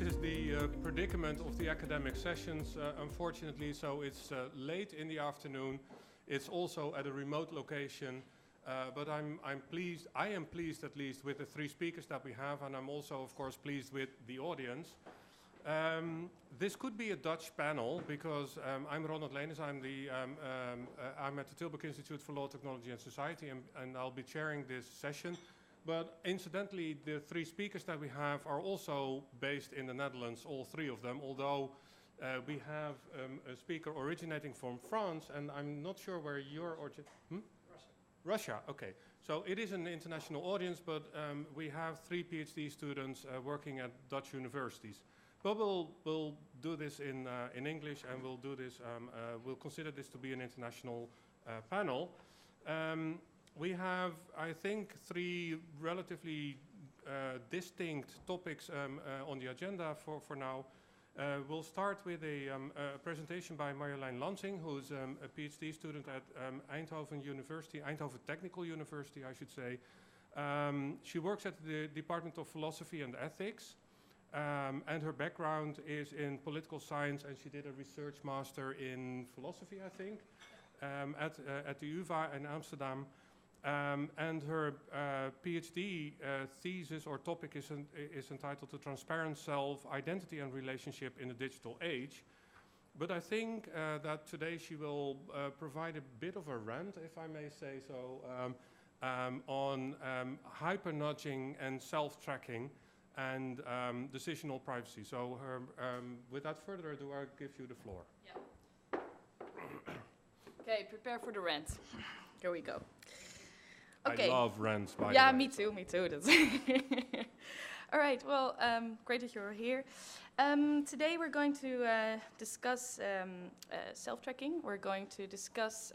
is the predicament of the academic sessions, unfortunately. So it's late in the afternoon. It's also at a remote location. But I am pleased at least with the 3 speakers that we have, and I'm also, of course, pleased with the audience. This could be a Dutch panel because I'm Ronald Leenes. I'm at the Tilburg Institute for Law, Technology and Society, and I'll be chairing this session. But incidentally, the 3 speakers that we have are also based in the Netherlands, all 3 of them, although we have a speaker originating from France, and I'm not sure where you're Russia, okay. So it is an international audience, but we have 3 PhD students working at Dutch universities. But we'll do this in English, and we'll consider this to be an international panel. We have, I think, 3 relatively distinct topics on the agenda for now. We'll start with a presentation by Marjolein Lanzing, who's a PhD student at Eindhoven University, Eindhoven Technical University, I should say. She works at the Department of Philosophy and Ethics, and her background is in political science, and she did a research master in philosophy, I think, at the UvA in Amsterdam. And her PhD thesis or topic is entitled To Transparent Self, Identity and Relationship in the Digital Age. But I think that today she will provide a bit of a rant, if I may say so, on hypernudging and self-tracking and decisional privacy. So without further ado, I'll give you the floor. Yeah. Okay, prepare for the rant. Here we go. Okay. I love rants, by the way. Yeah, me too. That's all right, well, great that you're here. Today we're going to discuss self-tracking. We're going to discuss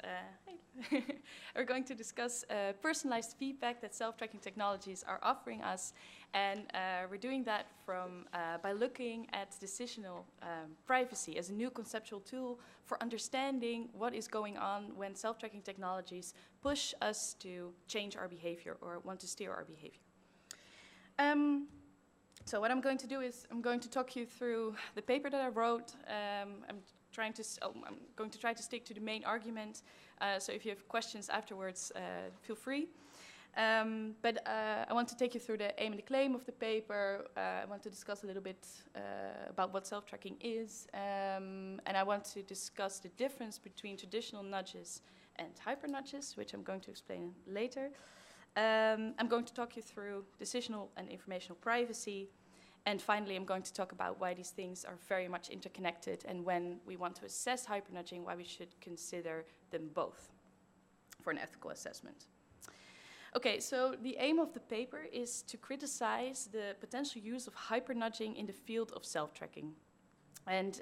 personalized feedback that self-tracking technologies are offering us, and we're doing that by looking at decisional privacy as a new conceptual tool for understanding what is going on when self-tracking technologies push us to change our behavior or want to steer our behavior. So what I'm going to do is I'm going to talk you through the paper that I wrote. I'm going to try to stick to the main argument. So if you have questions afterwards, feel free. But I want to take you through the aim and the claim of the paper. I want to discuss a little bit about what self-tracking is. And I want to discuss the difference between traditional nudges and hypernudges, which I'm going to explain later. I'm going to talk you through decisional and informational privacy. And finally, I'm going to talk about why these things are very much interconnected, and when we want to assess hypernudging, why we should consider them both for an ethical assessment. Okay, so the aim of the paper is to criticize the potential use of hypernudging in the field of self-tracking. And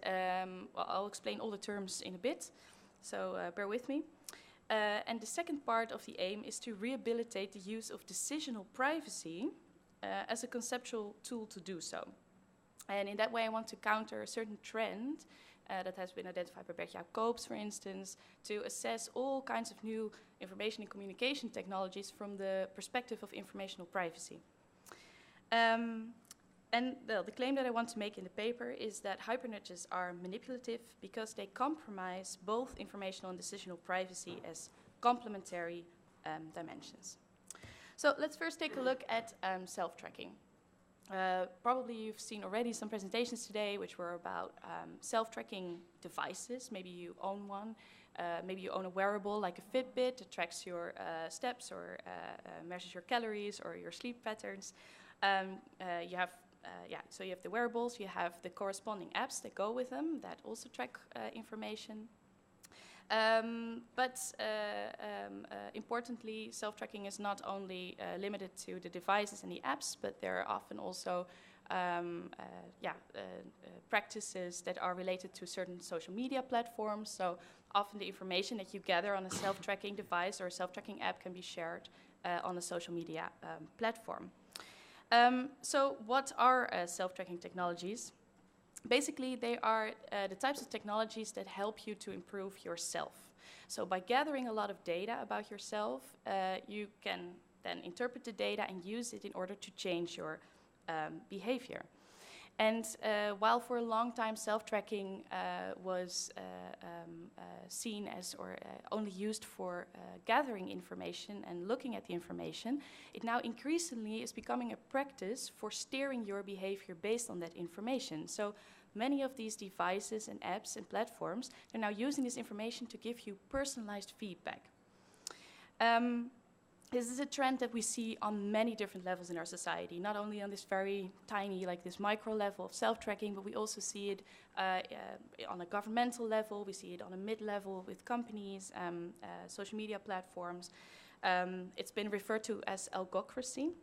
well, I'll explain all the terms in a bit, so bear with me. And the second part of the aim is to rehabilitate the use of decisional privacy as a conceptual tool to do so. And in that way, I want to counter a certain trend that has been identified by Bert-Jaap Coaxing, for instance, to assess all kinds of new information and communication technologies from the perspective of informational privacy. And well, the claim that I want to make in the paper is that hypernudges are manipulative because they compromise both informational and decisional privacy as complementary dimensions. So let's first take a look at self-tracking. Probably you've seen already some presentations today which were about self-tracking devices. Maybe you own one. Maybe you own a wearable like a Fitbit that tracks your steps or measures your calories or your sleep patterns. So you have the wearables, you have the corresponding apps that go with them that also track information. But importantly, self-tracking is not only limited to the devices and the apps, but there are often also practices that are related to certain social media platforms. So often the information that you gather on a self-tracking device or a self-tracking app can be shared on a social media platform. So what are self-tracking technologies? Basically, they are the types of technologies that help you to improve yourself. So by gathering a lot of data about yourself, you can then interpret the data and use it in order to change your behavior. And while for a long time self-tracking was seen as or only used for gathering information and looking at the information, it now increasingly is becoming a practice for steering your behavior based on that information. So many of these devices and apps and platforms are now using this information to give you personalized feedback. This is a trend that we see on many different levels in our society, not only on this very tiny, like this micro level of self-tracking, but we also see it on a governmental level, we see it on a mid-level with companies, social media platforms. It's been referred to as algocracy,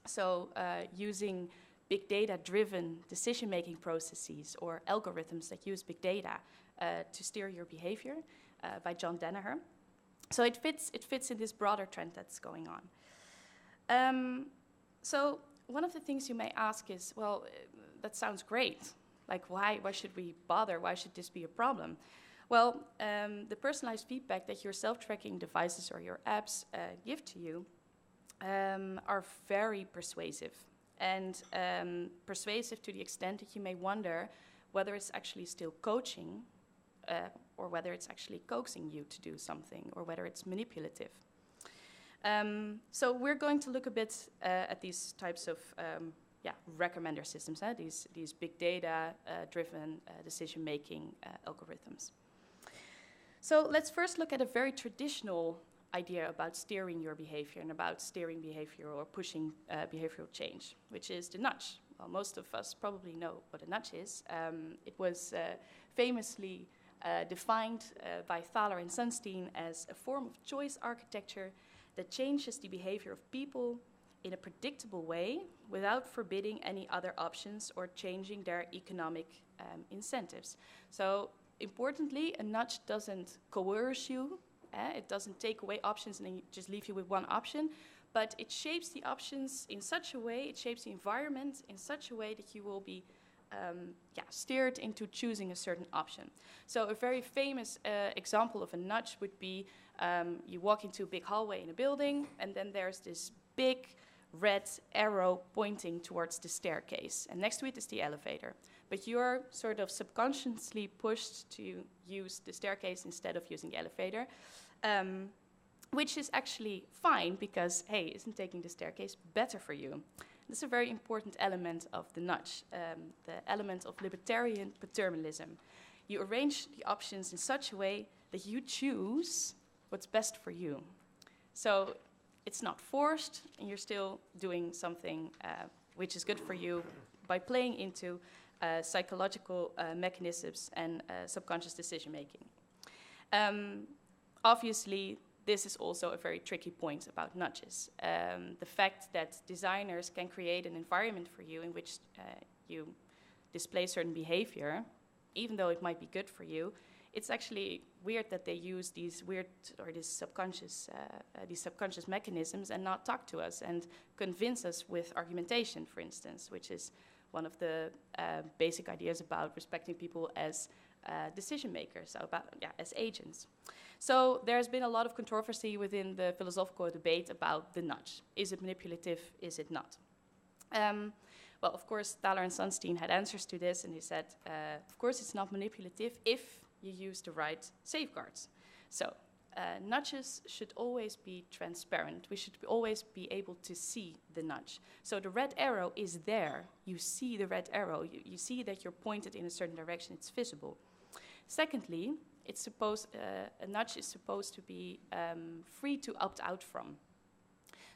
so using big data-driven decision-making processes or algorithms that use big data to steer your behavior by John Danaher. So it fits in this broader trend that's going on. So one of the things you may ask is, well, that sounds great. Like, why should we bother? Why should this be a problem? Well, the personalized feedback that your self-tracking devices or your apps give to you are very persuasive. And persuasive to the extent that you may wonder whether it's actually still coaching or whether it's actually coaxing you to do something, or whether it's manipulative. So we're going to look a bit at these types of recommender systems, these big data-driven decision-making algorithms. So let's first look at a very traditional idea about steering your behavior and about steering behavior or pushing behavioral change, which is the nudge. Well, most of us probably know what a nudge is. It was famously defined by Thaler and Sunstein as a form of choice architecture that changes the behavior of people in a predictable way without forbidding any other options or changing their economic incentives. So importantly, a nudge doesn't coerce you, it doesn't take away options and then just leave you with one option, but it shapes the options in such a way, it shapes the environment in such a way that you will be steered into choosing a certain option. So a very famous example of a nudge would be you walk into a big hallway in a building, and then there's this big red arrow pointing towards the staircase, and next to it is the elevator. But you're sort of subconsciously pushed to use the staircase instead of using the elevator, which is actually fine because, hey, isn't taking the staircase better for you? This is a very important element of the nudge, the element of libertarian paternalism. You arrange the options in such a way that you choose what's best for you. So it's not forced, and you're still doing something which is good for you by playing into psychological mechanisms and subconscious decision-making. Obviously, this is also a very tricky point about nudges. The fact that designers can create an environment for you in which you display certain behavior, even though it might be good for you, it's actually weird that they use these weird or these subconscious mechanisms and not talk to us and convince us with argumentation, for instance, which is one of the basic ideas about respecting people as decision makers, as agents. So there's been a lot of controversy within the philosophical debate about the nudge. Is it manipulative? Is it not? Well, of course, Thaler and Sunstein had answers to this, and he said, of course, it's not manipulative if you use the right safeguards. So nudges should always be transparent. We should always be able to see the nudge. So the red arrow is there. You see the red arrow. You see that you're pointed in a certain direction. It's visible. Secondly, a nudge is supposed to be free to opt out from.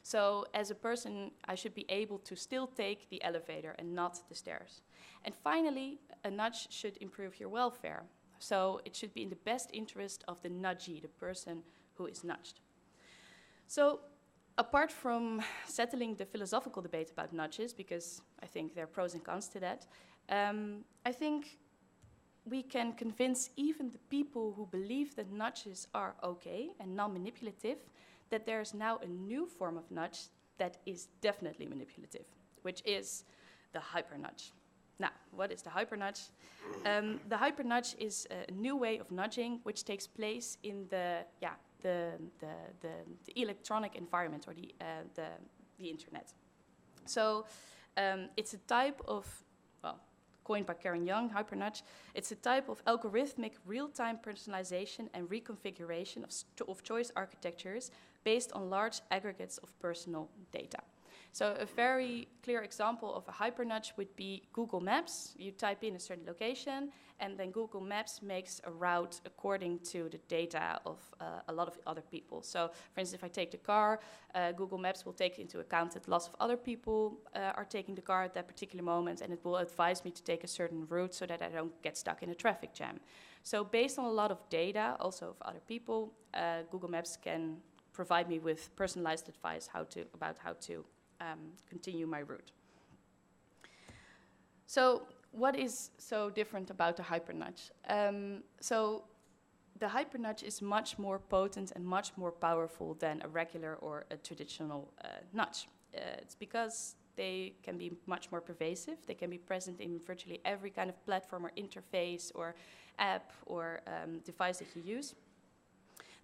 So as a person, I should be able to still take the elevator and not the stairs. And finally, a nudge should improve your welfare. So it should be in the best interest of the nudgee, the person who is nudged. So apart from settling the philosophical debate about nudges, because I think there are pros and cons to that, I think we can convince even the people who believe that nudges are okay and non-manipulative that there's now a new form of nudge that is definitely manipulative, which is the HyperNudge. Now, what is the HyperNudge? The HyperNudge is a new way of nudging which takes place in the electronic environment or the internet. So it's a type of, well, coined by Karen Young, HyperNudge. It's a type of algorithmic real-time personalization and reconfiguration of choice architectures based on large aggregates of personal data. So a very clear example of a HyperNudge would be Google Maps. You type in a certain location, and then Google Maps makes a route according to the data of a lot of other people. So, for instance, if I take the car, Google Maps will take into account that lots of other people are taking the car at that particular moment, and it will advise me to take a certain route so that I don't get stuck in a traffic jam. So based on a lot of data, also of other people, Google Maps can provide me with personalized advice about how to continue my route. So what is so different about the HyperNudge? So the HyperNudge is much more potent and much more powerful than a regular or a traditional nudge. It's because they can be much more pervasive. They can be present in virtually every kind of platform or interface or app or device that you use.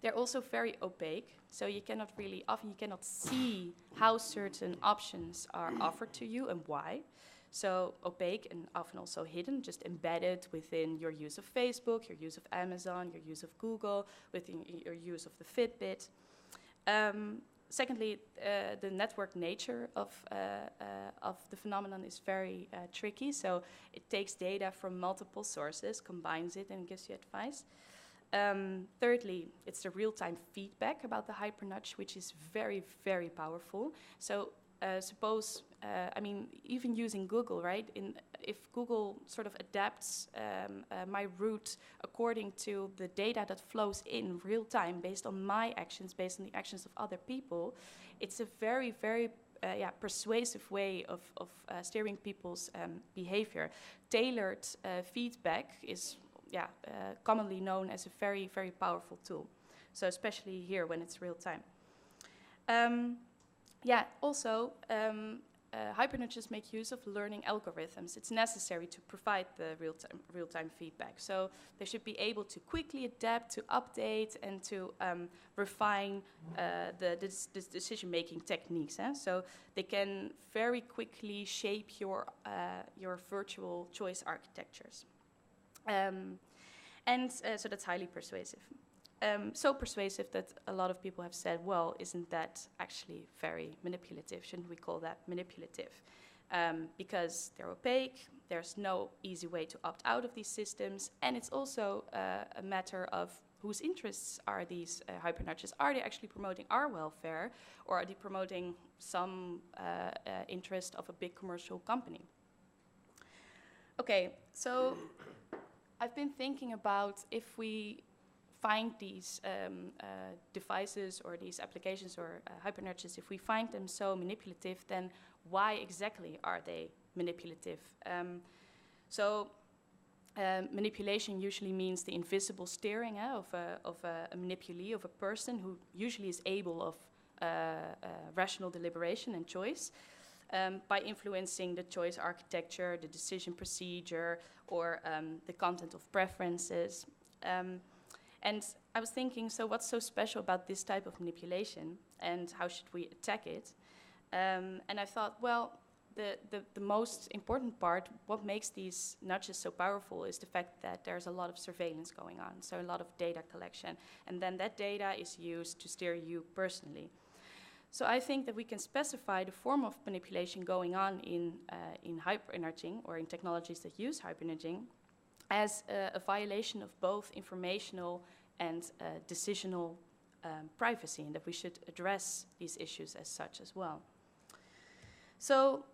They're also very opaque, so you cannot see how certain options are offered to you and why. So opaque and often also hidden, just embedded within your use of Facebook, your use of Amazon, your use of Google, within your use of the Fitbit. Secondly, the network nature of the phenomenon is very tricky, so it takes data from multiple sources, combines it, and gives you advice. Thirdly, it's the real-time feedback about the HyperNudge, which is very, very powerful. So suppose, even using Google, right? If Google sort of adapts my route according to the data that flows in real time based on my actions, based on the actions of other people, it's a very, very persuasive way of steering people's behavior. Tailored feedback is commonly known as a very, very powerful tool. So especially here when it's real time. HyperNudges make use of learning algorithms. It's necessary to provide the real-time feedback. So they should be able to quickly adapt, to update, and to refine the decision-making techniques. So they can very quickly shape your virtual choice architectures. So that's highly persuasive. So persuasive that a lot of people have said, well, isn't that actually very manipulative? Shouldn't we call that manipulative? Because they're opaque, there's no easy way to opt out of these systems, and it's also a matter of whose interests are these HyperNudges? Are they actually promoting our welfare, or are they promoting some interest of a big commercial company? Okay, so I've been thinking about if we find these devices or these applications or HyperNudges, if we find them so manipulative, then why exactly are they manipulative? Manipulation usually means the invisible steering of a manipulee, of a person who usually is able of rational deliberation and choice. By influencing the choice architecture, the decision procedure, or the content of preferences. And I was thinking, so what's so special about this type of manipulation, and how should we attack it? And I thought, well, the most important part, what makes these nudges so powerful, is the fact that there's a lot of surveillance going on, so a lot of data collection, and then that data is used to steer you personally. So I think that we can specify the form of manipulation going on in hypernudging, or in technologies that use hypernudging, as a violation of both informational and decisional privacy, and that we should address these issues as such as well. So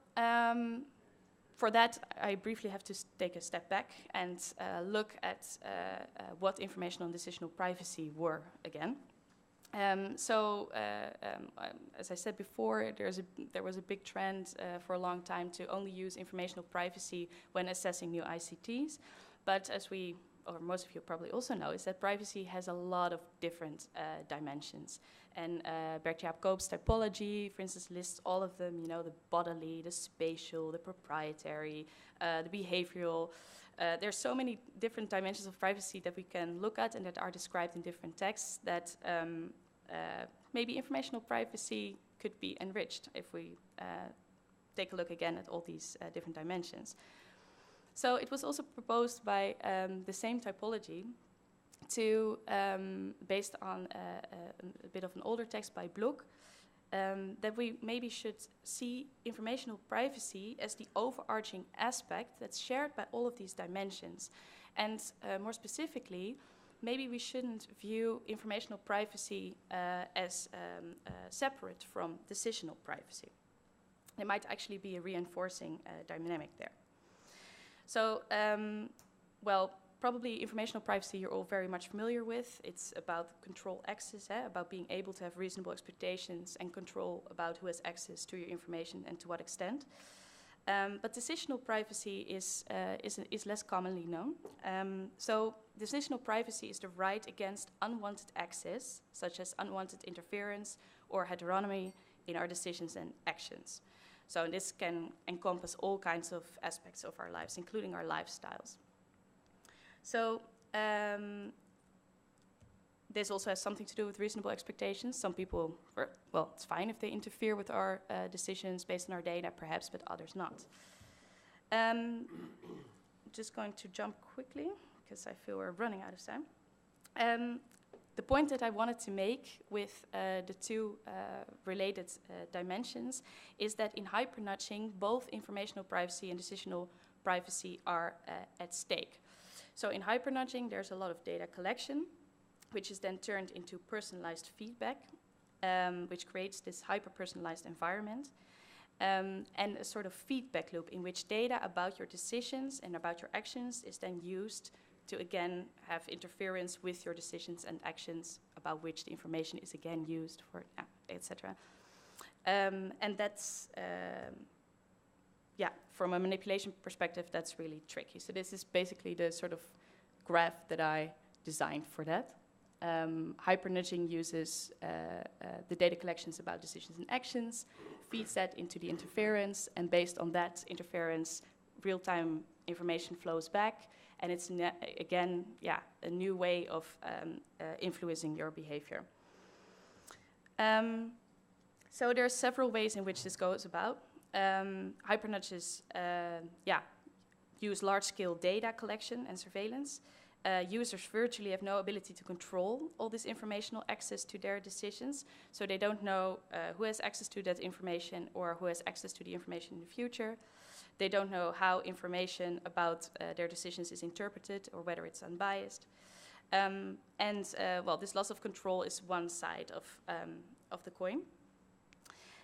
for that, I briefly have to take a step back and look at what informational and decisional privacy were again. As I said before, there was a big trend for a long time to only use informational privacy when assessing new ICTs. But as we, or most of you probably also know, is that privacy has a lot of different dimensions. And Bert-Jaap Koop's typology, for instance, lists all of them, the bodily, the spatial, the proprietary, the behavioral. There's so many different dimensions of privacy that we can look at and that are described in different texts that maybe informational privacy could be enriched if we take a look again at all these different dimensions. So it was also proposed by the same typology to, based on a bit of an older text by Bloch, that we maybe should see informational privacy as the overarching aspect that's shared by all of these dimensions. And more specifically, maybe we shouldn't view informational privacy as separate from decisional privacy. There might actually be a reinforcing dynamic there. So, well, probably informational privacy you're all very much familiar with. It's about control access, about being able to have reasonable expectations and control about who has access to your information and to what extent. But decisional privacy is less commonly known. So decisional privacy is the right against unwanted access, such as unwanted interference or heteronomy in our decisions and actions. So this can encompass all kinds of aspects of our lives, including our lifestyles. So this also has something to do with reasonable expectations. Some people, well, it's fine if they interfere with our decisions based on our data, perhaps, but others not. Just going to jump quickly, because I feel we're running out of time. The point that I wanted to make with the two related dimensions is that in hypernudging, both informational privacy and decisional privacy are at stake. So in hypernudging, there's a lot of data collection, which is then turned into personalized feedback, which creates this hyper-personalized environment, and a sort of feedback loop in which data about your decisions and about your actions is then used to, again, have interference with your decisions and actions about which the information is again used for, etc. And that's, from a manipulation perspective, that's really tricky. So this is basically the sort of graph that I designed for that. Hypernudging uses the data collections about decisions and actions, feeds that into the interference, and based on that interference, real-time information flows back, and it's, again, a new way of influencing your behavior. So there are several ways in which this goes about. Hypernudges, use large-scale data collection and surveillance. Users virtually have no ability to control all this informational access to their decisions, so they don't know who has access to that information or who has access to the information in the future. They don't know how information about their decisions is interpreted or whether it's unbiased. This loss of control is one side of the coin.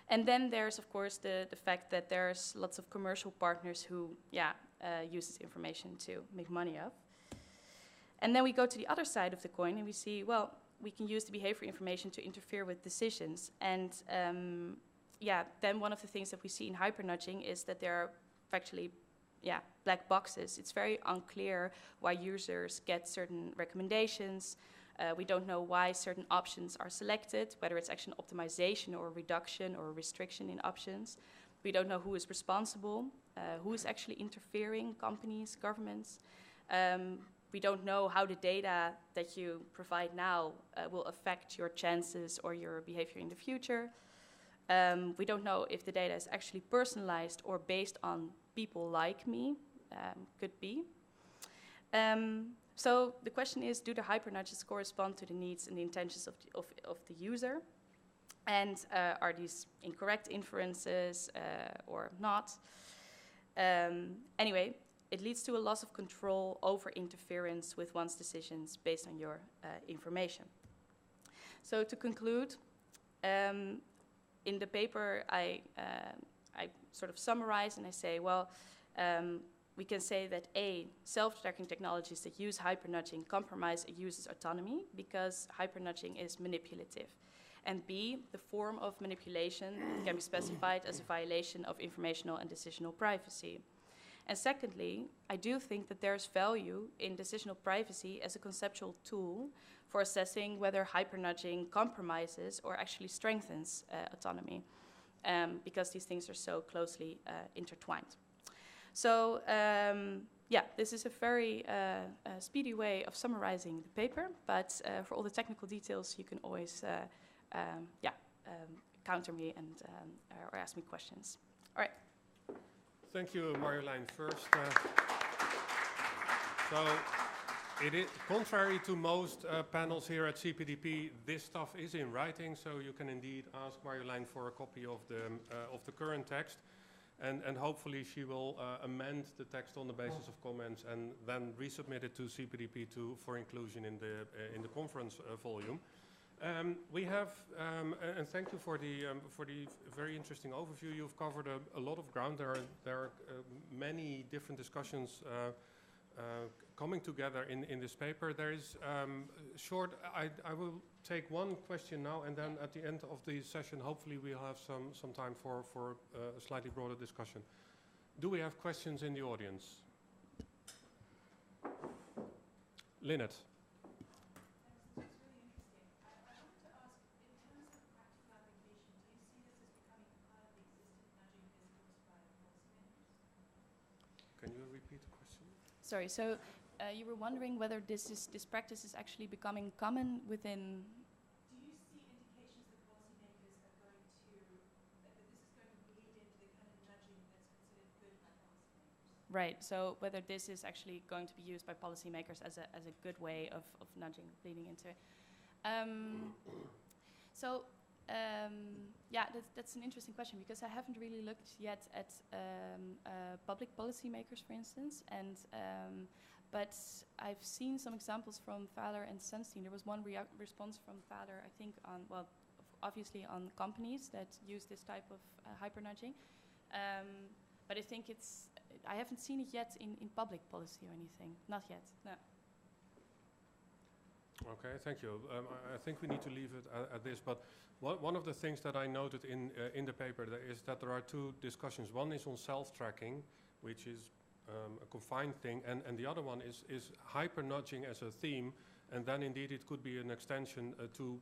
And then there's, of course, the fact that there's lots of commercial partners who, use this information to make money off. And then we go to the other side of the coin and we see, well, we can use the behavior information to interfere with decisions. And then one of the things that we see in hypernudging is that there are actually, black boxes. It's very unclear why users get certain recommendations. We don't know why certain options are selected, whether it's actually an optimization or a reduction or a restriction in options. We don't know who is responsible, who is actually interfering, companies, governments. We don't know how the data that you provide now will affect your chances or your behavior in the future. We don't know if the data is actually personalized or based on people like me, could be. So the question is, do the hypernudges correspond to the needs and the intentions of the user? And are these incorrect inferences or not? Anyway, it leads to a loss of control over interference with one's decisions based on your information. So to conclude, in the paper I sort of summarize and I say, well, we can say that A, self-tracking technologies that use hypernudging compromise a user's autonomy because hypernudging is manipulative. And B, the form of manipulation can be specified as a violation of informational and decisional privacy. And secondly, I do think that there's value in decisional privacy as a conceptual tool for assessing whether hypernudging compromises or actually strengthens autonomy, because these things are so closely intertwined. So, this is a very speedy way of summarizing the paper, but for all the technical details, you can always counter me and or ask me questions. All right. Thank you, Marjolein. First. So, it is contrary to most panels here at CPDP. This stuff is in writing, so you can indeed ask Marjolein for a copy of the current text, and hopefully she will amend the text on the basis of comments and then resubmit it to CPDP for inclusion in the conference volume. We have, and thank you for the very interesting overview. You've covered a lot of ground. There are many different discussions coming together in this paper. There is I will take one question now, and then at the end of the session, hopefully we'll have some time for a slightly broader discussion. Do we have questions in the audience? Lynette. Can you repeat the question? Sorry, so you were wondering whether this practice is actually becoming common within... Do you see indications that policymakers are going to, that this is going to bleed into the kind of nudging that's considered good by policymakers? Right, so whether this is actually going to be used by policymakers as a good way of nudging, bleeding into it. Yeah, that's an interesting question, because I haven't really looked yet at public policymakers, for instance, and but I've seen some examples from Thaler and Sunstein. There was one response from Thaler, I think, on, well, obviously on companies that use this type of hypernudging, but I think I haven't seen it yet in public policy or anything, not yet, no. Okay, thank you. I think we need to leave it at this, but one of the things that I noted in the paper is that there are two discussions. One is on self-tracking, which is a confined thing, and the other one is hyper-nudging as a theme, and then indeed it could be an extension to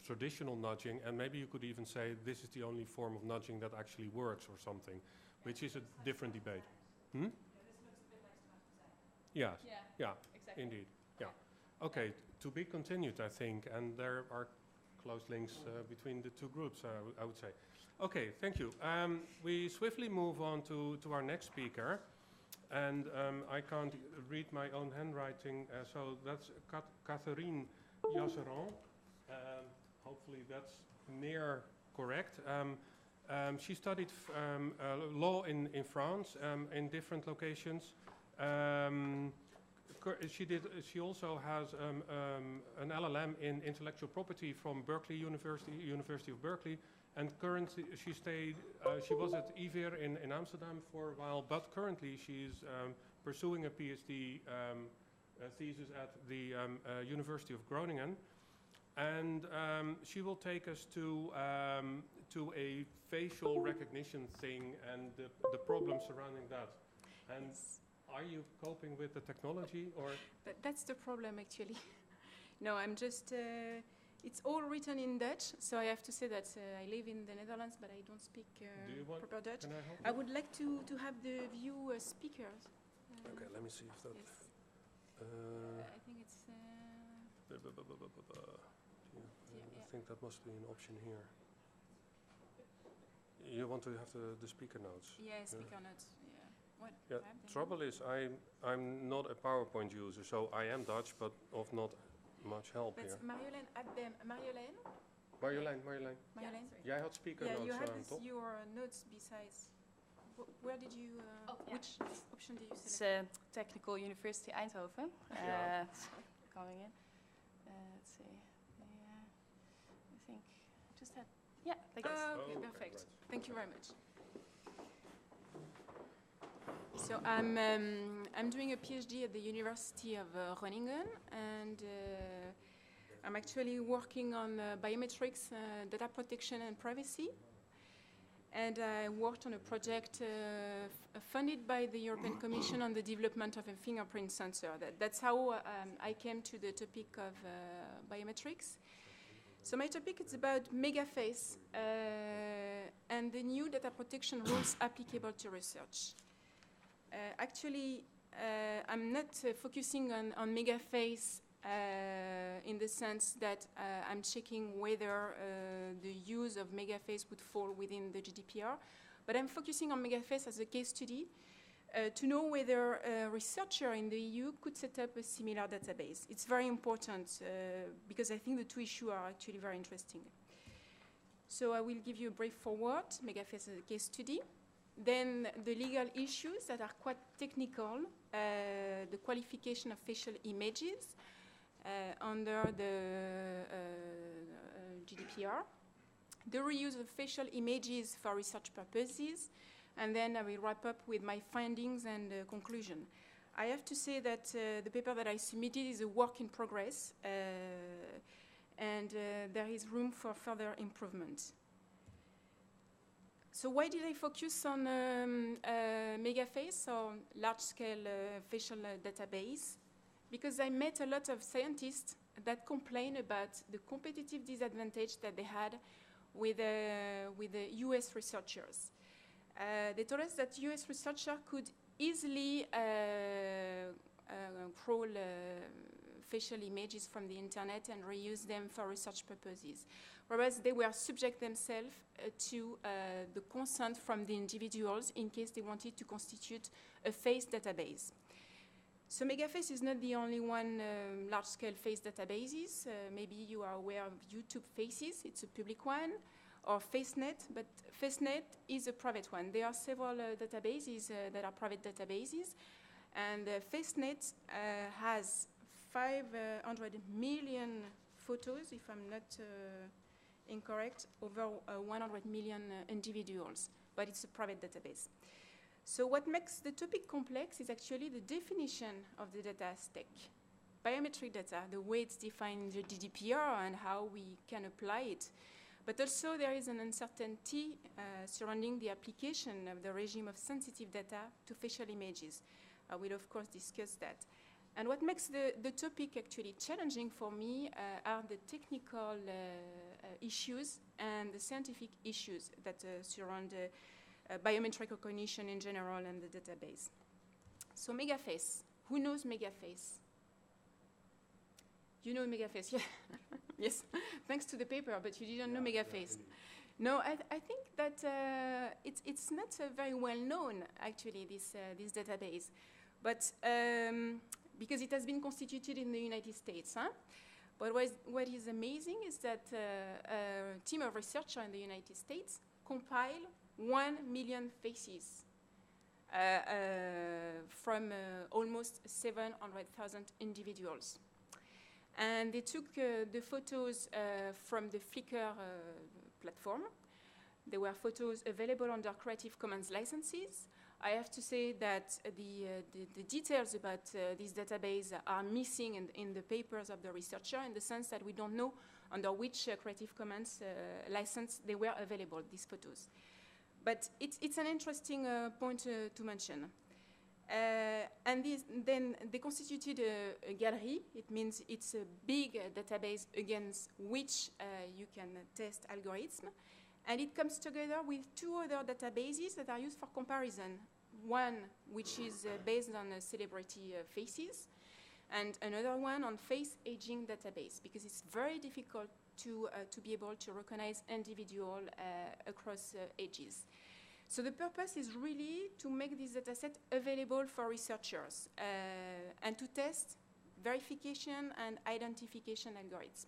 traditional nudging, and maybe you could even say this is the only form of nudging that actually works or something, which is a different debate. Hmm? Yeah, this looks a bit like smart design. Yes, yeah, exactly. indeed, yeah. Okay, to be continued, I think, and there are close links between the two groups, I would say. Okay, thank you. We swiftly move on to our next speaker, and I can't read my own handwriting, so that's Catherine Jasserand. Hopefully that's near correct. She studied law in France in different locations. She also has an LLM in intellectual property from University of Berkeley, and currently she was at EVIR in Amsterdam for a while, but currently she's pursuing a PhD thesis at the University of Groningen, and she will take us to a facial recognition thing and the problems surrounding that. And Yes. Are you coping with the technology, or? That's the problem, actually. No, I'm just, it's all written in Dutch, so I have to say that I live in the Netherlands, but I don't speak proper Dutch. Can I help? I would like to have the view speakers. Okay, let me see if that. Yes. I think it's... I think that must be an option here. You want to have the speaker notes? Yeah, speaker notes, yeah. What? Yeah, trouble is I'm not a PowerPoint user, so I am Dutch, but of not much help But here. Marjolein, Marjolein? Marjolein. Marjolein? Jij had speaker Yeah, notes you had top? your notes besides. Where did you, which option did you It's select? Technical University Eindhoven, Yeah. coming in. Let's see, I think I just had, like this. Okay, Oh, perfect. right. Thank you very much. So I'm doing a PhD at the University of Groningen, and I'm actually working on biometrics, data protection and privacy. And I worked on a project funded by the European Commission on the development of a fingerprint sensor. That's how I came to the topic of biometrics. So my topic is about MegaFace and the new data protection rules applicable to research. Actually, I'm not focusing on MegaFace in the sense that I'm checking whether the use of MegaFace would fall within the GDPR, but I'm focusing on MegaFace as a case study to know whether a researcher in the EU could set up a similar database. It's very important because I think the two issues are actually very interesting. So I will give you a brief forward, MegaFace as a case study. Then the legal issues that are quite technical, the qualification of facial images under the GDPR, the reuse of facial images for research purposes, and then I will wrap up with my findings and conclusion. I have to say that the paper that I submitted is a work in progress, and there is room for further improvement. So why did I focus on MegaFace, or large-scale facial database? Because I met a lot of scientists that complain about the competitive disadvantage that they had with the US researchers. They told us that US researchers could easily crawl facial images from the internet and reuse them for research purposes, whereas they were subject themselves to the consent from the individuals in case they wanted to constitute a face database. So MegaFace is not the only one large-scale face databases. Maybe you are aware of YouTube Faces, it's a public one, or FaceNet, but FaceNet is a private one. There are several databases that are private databases, and FaceNet has 500 million photos, if I'm not incorrect, over 100 million individuals, but it's a private database. So what makes the topic complex is actually the definition of the data stack. Biometric data, the way it's defined in the GDPR and how we can apply it. But also there is an uncertainty surrounding the application of the regime of sensitive data to facial images. I will of course discuss that. And what makes the topic actually challenging for me are the technical issues and the scientific issues that surround biometric recognition in general and the database. So MegaFace, who knows MegaFace? You know MegaFace, yeah. Yes, thanks to the paper, but you didn't know MegaFace. No, I think that it's not very well known, actually, this database. But because it has been constituted in the United States. Huh? But what is amazing is that a team of researchers in the United States compiled 1 million faces from almost 700,000 individuals. And they took the photos from the Flickr platform. There were photos available under Creative Commons licenses. I have to say that the details about this database are missing in the papers of the researcher, in the sense that we don't know under which Creative Commons license they were available, these photos. But it's an interesting point to mention. And then they constituted a gallery. It means it's a big database against which you can test algorithms. And it comes together with two other databases that are used for comparison. One which is based on celebrity faces, and another one on face aging database, because it's very difficult to be able to recognize individual across ages. So the purpose is really to make this dataset available for researchers and to test verification and identification algorithms.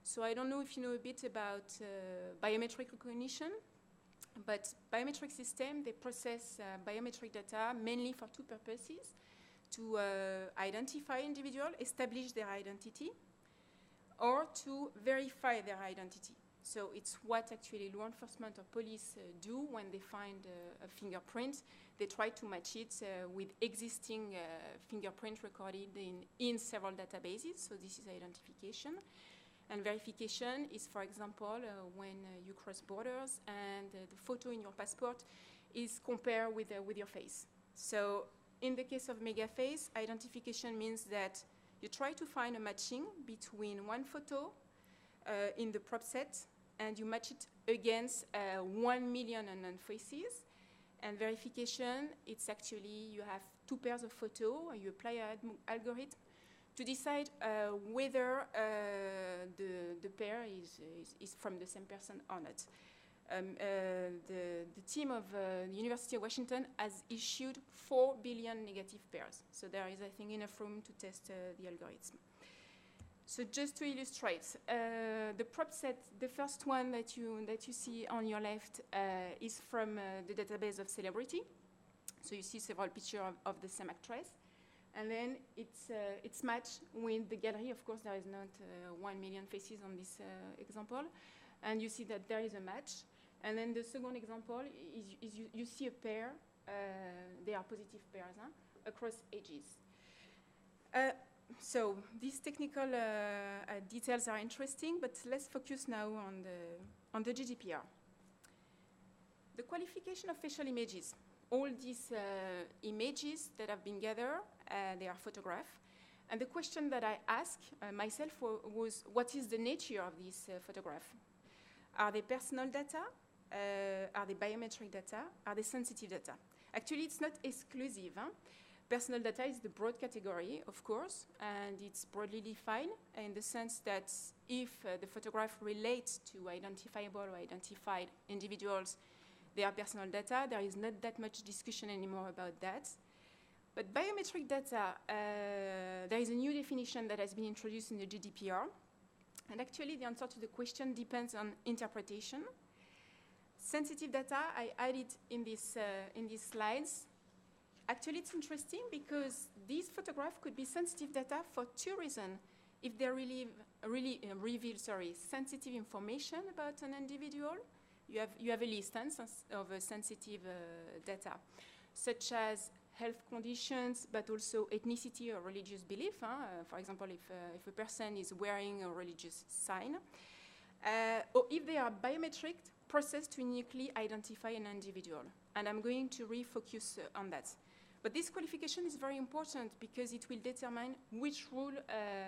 So I don't know if you know a bit about biometric recognition, but biometric systems, they process biometric data mainly for two purposes: to identify individuals, establish their identity, or to verify their identity. So it's what actually law enforcement or police do when they find a fingerprint. They try to match it with existing fingerprint recorded in several databases. So this is identification. And verification is, for example, when you cross borders and the photo in your passport is compared with your face. So in the case of MegaFace, identification means that you try to find a matching between one photo in the prop set, and you match it against 1 million unknown faces. And verification, it's actually you have two pairs of photos, you apply an algorithm to decide whether the pair is from the same person or not. The team of the University of Washington has issued 4 billion negative pairs. So there is, I think, enough room to test the algorithm. So just to illustrate, the prop set, the first one that you see on your left is from the database of celebrity. So you see several pictures of the same actress. And then it's matched with the gallery. Of course, there is not 1 million faces on this example. And you see that there is a match. And then the second example is you see a pair. They are positive pairs across ages. So these technical details are interesting, but let's focus now on the GDPR. The qualification of facial images. All these images that have been gathered, they are photographed. And the question that I asked myself was, what is the nature of this photograph? Are they personal data? Are they biometric data? Are they sensitive data? Actually, it's not exclusive. Personal data is the broad category, of course, and it's broadly defined in the sense that if the photograph relates to identifiable or identified individuals, they are personal data. There is not that much discussion anymore about that. But biometric data, there is a new definition that has been introduced in the GDPR. And actually, the answer to the question depends on interpretation. Sensitive data, I added in these slides. Actually, it's interesting because these photographs could be sensitive data for two reasons. If they really reveal sensitive information about an individual, you have a list of sensitive data, such as health conditions, but also ethnicity or religious belief. For example, if a person is wearing a religious sign, or if they are biometric, processed to uniquely identify an individual. And I'm going to refocus on that. But this qualification is very important because it will determine which rule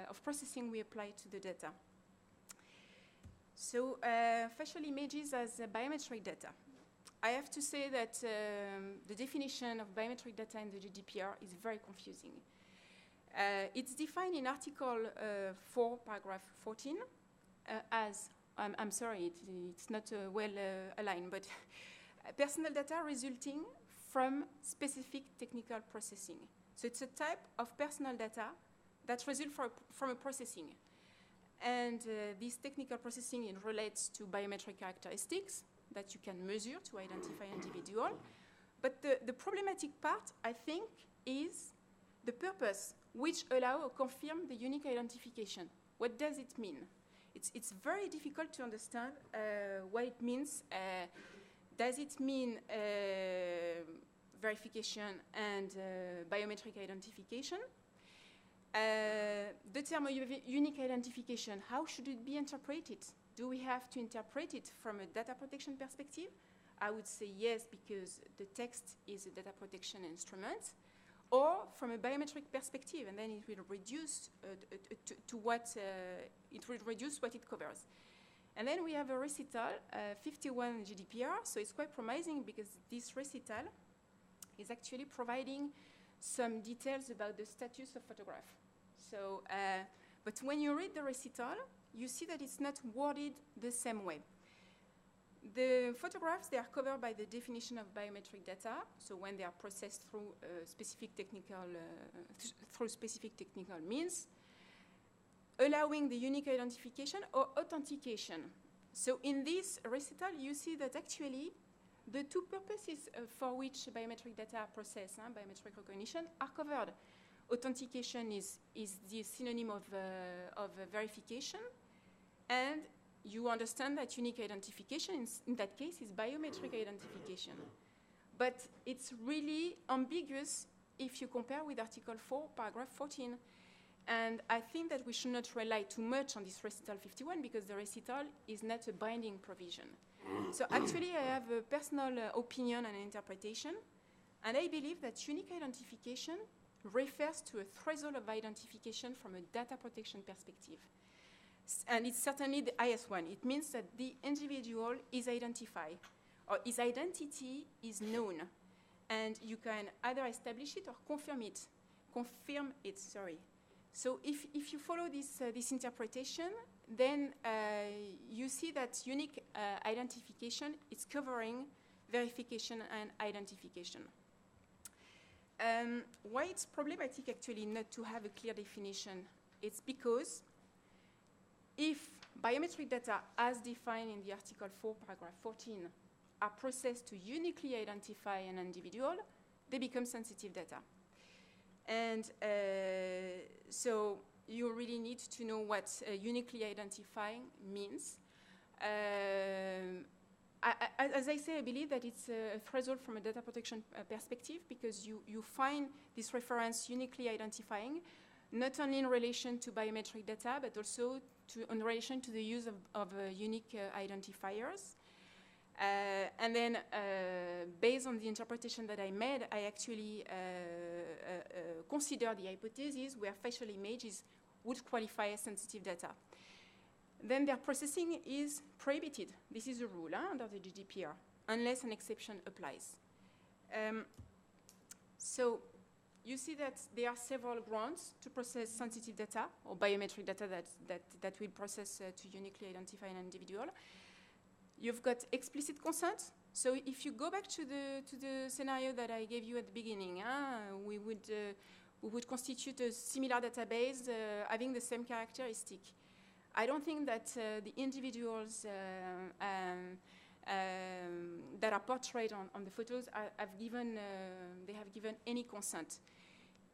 of processing we apply to the data. So facial images as biometric data. I have to say that the definition of biometric data in the GDPR is very confusing. It's defined in Article 4, paragraph 14 as, I'm sorry, it's not well aligned, but personal data resulting from specific technical processing. So it's a type of personal data that results from a processing. And this technical processing relates to biometric characteristics that you can measure to identify an individual. But the problematic part, I think, is the purpose, which allow or confirm the unique identification. What does it mean? It's very difficult to understand what it means. Does it mean verification and biometric identification? The term unique identification, how should it be interpreted? Do we have to interpret it from a data protection perspective? I would say yes, because the text is a data protection instrument, or from a biometric perspective, and then it will reduce it will reduce what it covers. And then we have a recital, 51 GDPR, so it's quite promising because this recital is actually providing some details about the status of photograph. So, but when you read the recital, you see that it's not worded the same way. The photographs, they are covered by the definition of biometric data. So when they are processed through specific technical means, allowing the unique identification or authentication. So in this recital, you see that actually the two purposes for which biometric data are processed, biometric recognition, are covered. Authentication is the synonym of verification, and you understand that unique identification in that case is biometric identification. But it's really ambiguous if you compare with Article 4, paragraph 14. And I think that we should not rely too much on this recital 51 because the recital is not a binding provision. So actually I have a personal opinion and interpretation, and I believe that unique identification refers to a threshold of identification from a data protection perspective. And it's certainly the highest one. It means that the individual is identified, or his identity is known, and you can either establish it or confirm it. So if you follow this interpretation, then you see that unique identification is covering verification and identification. Why it's problematic actually not to have a clear definition? It's because if biometric data as defined in the Article 4, paragraph 14 are processed to uniquely identify an individual, they become sensitive data. And so you really need to know what uniquely identifying means. As I say, I believe that it's a threshold from a data protection perspective, because you find this reference uniquely identifying, not only in relation to biometric data, but also in relation to the use of unique identifiers. And then, based on the interpretation that I made, I actually consider the hypothesis where facial images would qualify as sensitive data. Then their processing is prohibited. This is a rule under the GDPR, unless an exception applies. So you see that there are several grounds to process sensitive data or biometric data that will process to uniquely identify an individual. You've got explicit consent. So if you go back to the scenario that I gave you at the beginning, we would constitute a similar database having the same characteristic. I don't think that the individuals that are portrayed on the photos have given any consent.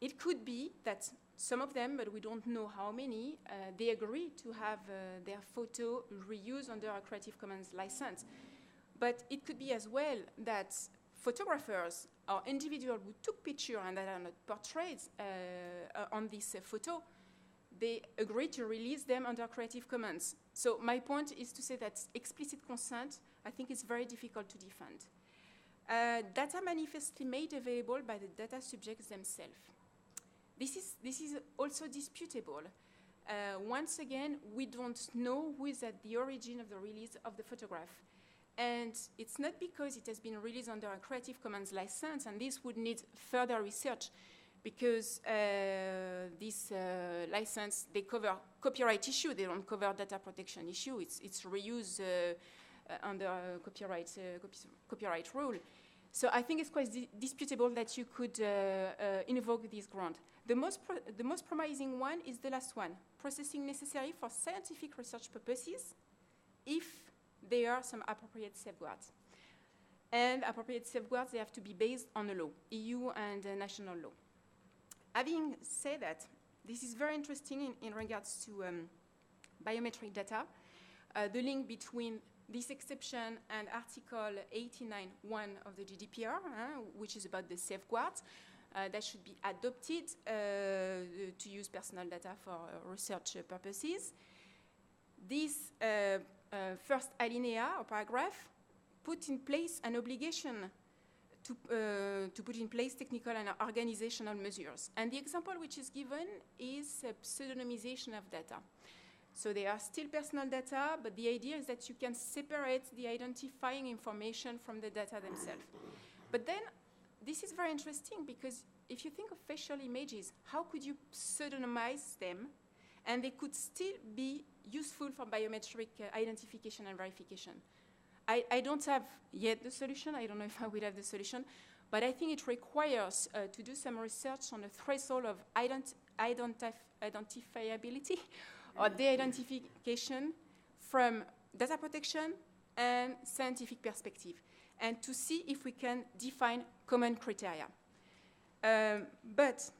It could be that some of them, but we don't know how many, they agree to have their photo reused under a Creative Commons license. But it could be as well that photographers or individuals who took pictures and that are not portrayed on this photo, they agree to release them under Creative Commons. So my point is to say that explicit consent, I think, is very difficult to defend. Data manifestly made available by the data subjects themselves. This is also disputable. Once again, we don't know who is at the origin of the release of the photograph. And it's not because it has been released under a Creative Commons license, and this would need further research, because this license, they cover copyright issue, they don't cover data protection issue. It's reuse under copyright rule. So I think it's quite disputable that you could invoke this ground. The most promising one is the last one, processing necessary for scientific research purposes if there are some appropriate safeguards. And appropriate safeguards, they have to be based on a law, EU and national law. Having said that, this is very interesting in regards to biometric data. The link between this exception and Article 89.1 of the GDPR, which is about the safeguards that should be adopted to use personal data for research purposes. This first alinea or paragraph put in place an obligation to put in place technical and organizational measures. And the example which is given is pseudonymization of data. So they are still personal data, but the idea is that you can separate the identifying information from the data themselves. But then this is very interesting, because if you think of facial images, how could you pseudonymize them and they could still be useful for biometric identification and verification? I don't have yet the solution. I don't know if I will have the solution, but I think it requires to do some research on the threshold of identifiability or de-identification from data protection and scientific perspective, and to see if we can define common criteria. But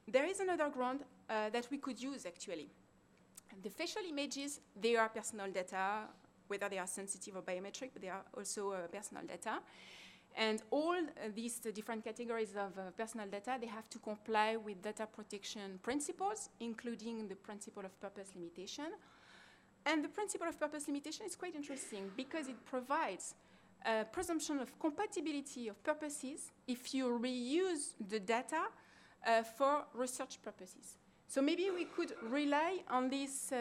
there is another ground that we could use, actually. The facial images, they are personal data, whether they are sensitive or biometric, but they are also personal data. And all these different categories of personal data, they have to comply with data protection principles, including the principle of purpose limitation. And the principle of purpose limitation is quite interesting, because it provides a presumption of compatibility of purposes if you reuse the data for research purposes. So maybe we could rely on this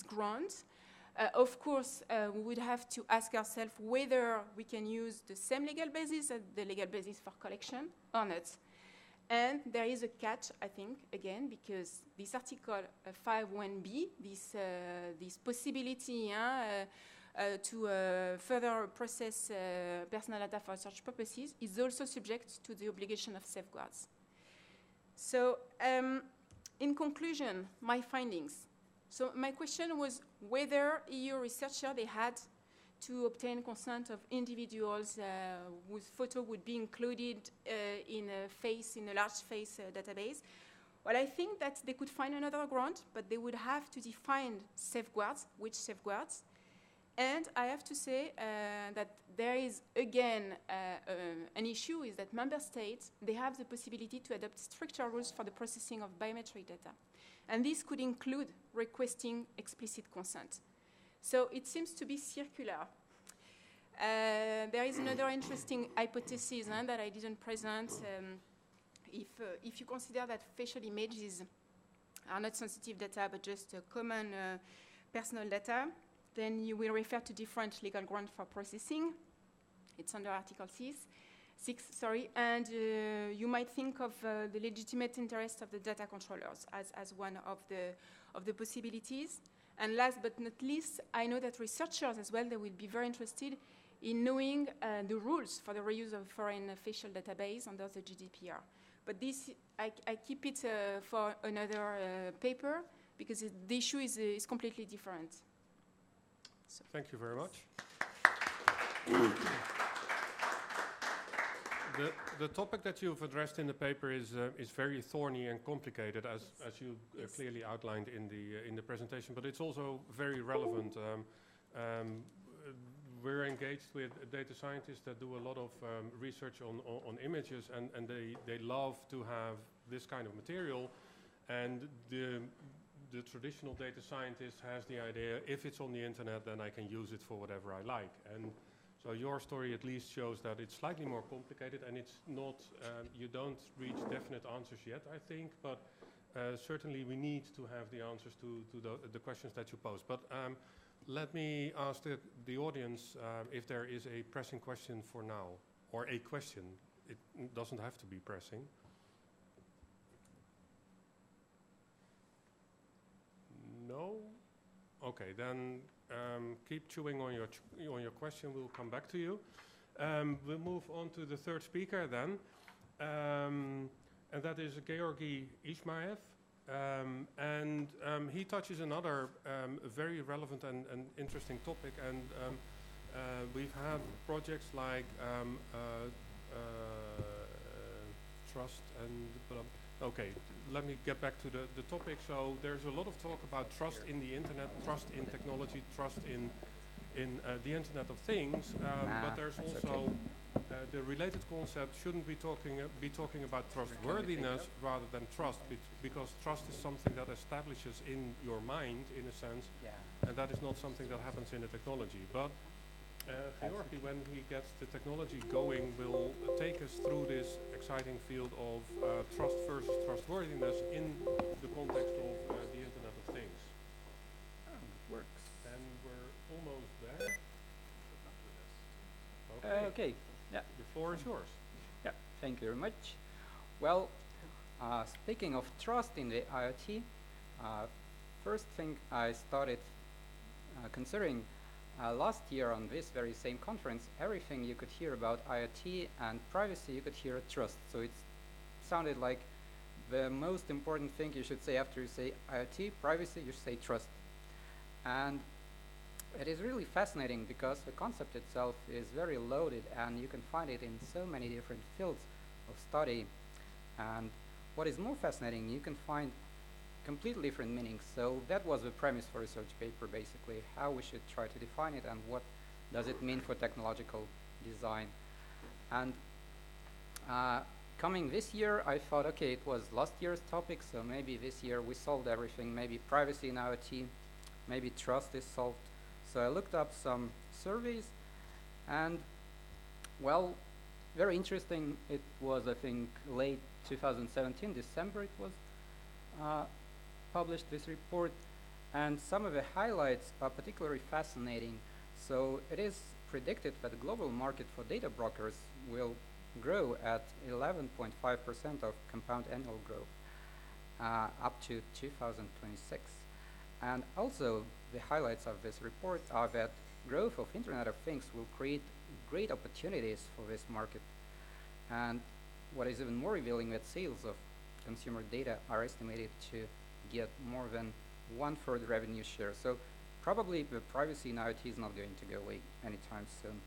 ground. Of course, we would have to ask ourselves whether we can use the same legal basis as the legal basis for collection or not. And there is a catch, I think, again, because this article 5.1b, this possibility to further process personal data for search purposes is also subject to the obligation of safeguards. So in conclusion, my findings. So my question was whether EU researchers, they had to obtain consent of individuals whose photo would be included in a large face database. Well, I think that they could find another ground, but they would have to define safeguards, which safeguards. And I have to say that there is, again, an issue is that member states, they have the possibility to adopt stricter rules for the processing of biometric data. And this could include requesting explicit consent. So it seems to be circular. There is another interesting hypothesis that I didn't present. If you consider that facial images are not sensitive data, but just common personal data, then you will refer to different legal grounds for processing. It's under Article 6, and you might think of the legitimate interest of the data controllers as one of the possibilities. And last but not least, I know that researchers as well, they will be very interested in knowing the rules for the reuse of foreign facial database under the GDPR. But this, I keep it for another paper, because the issue is completely different. So. Thank you very much. The topic that you've addressed in the paper is very thorny and complicated, as you clearly outlined in the presentation. But it's also very relevant. We're engaged with data scientists that do a lot of research on images, and they love to have this kind of material. And the traditional data scientist has the idea, if it's on the internet, then I can use it for whatever I like. And so your story at least shows that it's slightly more complicated, and it's not, you don't reach definite answers yet, I think, but certainly we need to have the answers to the questions that you pose. But let me ask the audience if there is a pressing question for now, or a question. It doesn't have to be pressing. No? Okay, then keep chewing on your question. We'll come back to you. We'll move on to the third speaker then, and that is Georgy Ishmaev. And he touches another very relevant and interesting topic. And we've had projects like trust and... Okay, let me get back to the topic. So there's a lot of talk about trust in the internet, trust in technology, trust in the Internet of Things, but there's also the related concept. Shouldn't we be talking about trustworthiness rather than trust, because trust is something that establishes in your mind, in a sense, and that is not something that happens in the technology. But Georgy, when he gets the technology going, will take us through this exciting field of trust versus trustworthiness in the context of the Internet of Things. Works. And we're almost there. Okay. Yeah. The floor is yours. Yeah. Thank you very much. Well, speaking of trust in the IoT, first thing I started considering last year on this very same conference, everything you could hear about IoT and privacy, you could hear trust. So it sounded like the most important thing you should say after you say IoT, privacy, you should say trust. And it is really fascinating because the concept itself is very loaded, and you can find it in so many different fields of study. And what is more fascinating, you can find completely different meanings. So that was the premise for research paper, basically, how we should try to define it and what does it mean for technological design. And coming this year, I thought, okay, it was last year's topic, so maybe this year we solved everything. Maybe privacy in IoT, maybe trust is solved. So I looked up some surveys, and well, very interesting. It was, I think, late 2017, December it was published, this report, and some of the highlights are particularly fascinating. So it is predicted that the global market for data brokers will grow at 11.5% of compound annual growth up to 2026. And also, the highlights of this report are that growth of Internet of Things will create great opportunities for this market. And what is even more revealing, that sales of consumer data are estimated to get more than 1/3 revenue share. So probably the privacy in IoT is not going to go away anytime soon.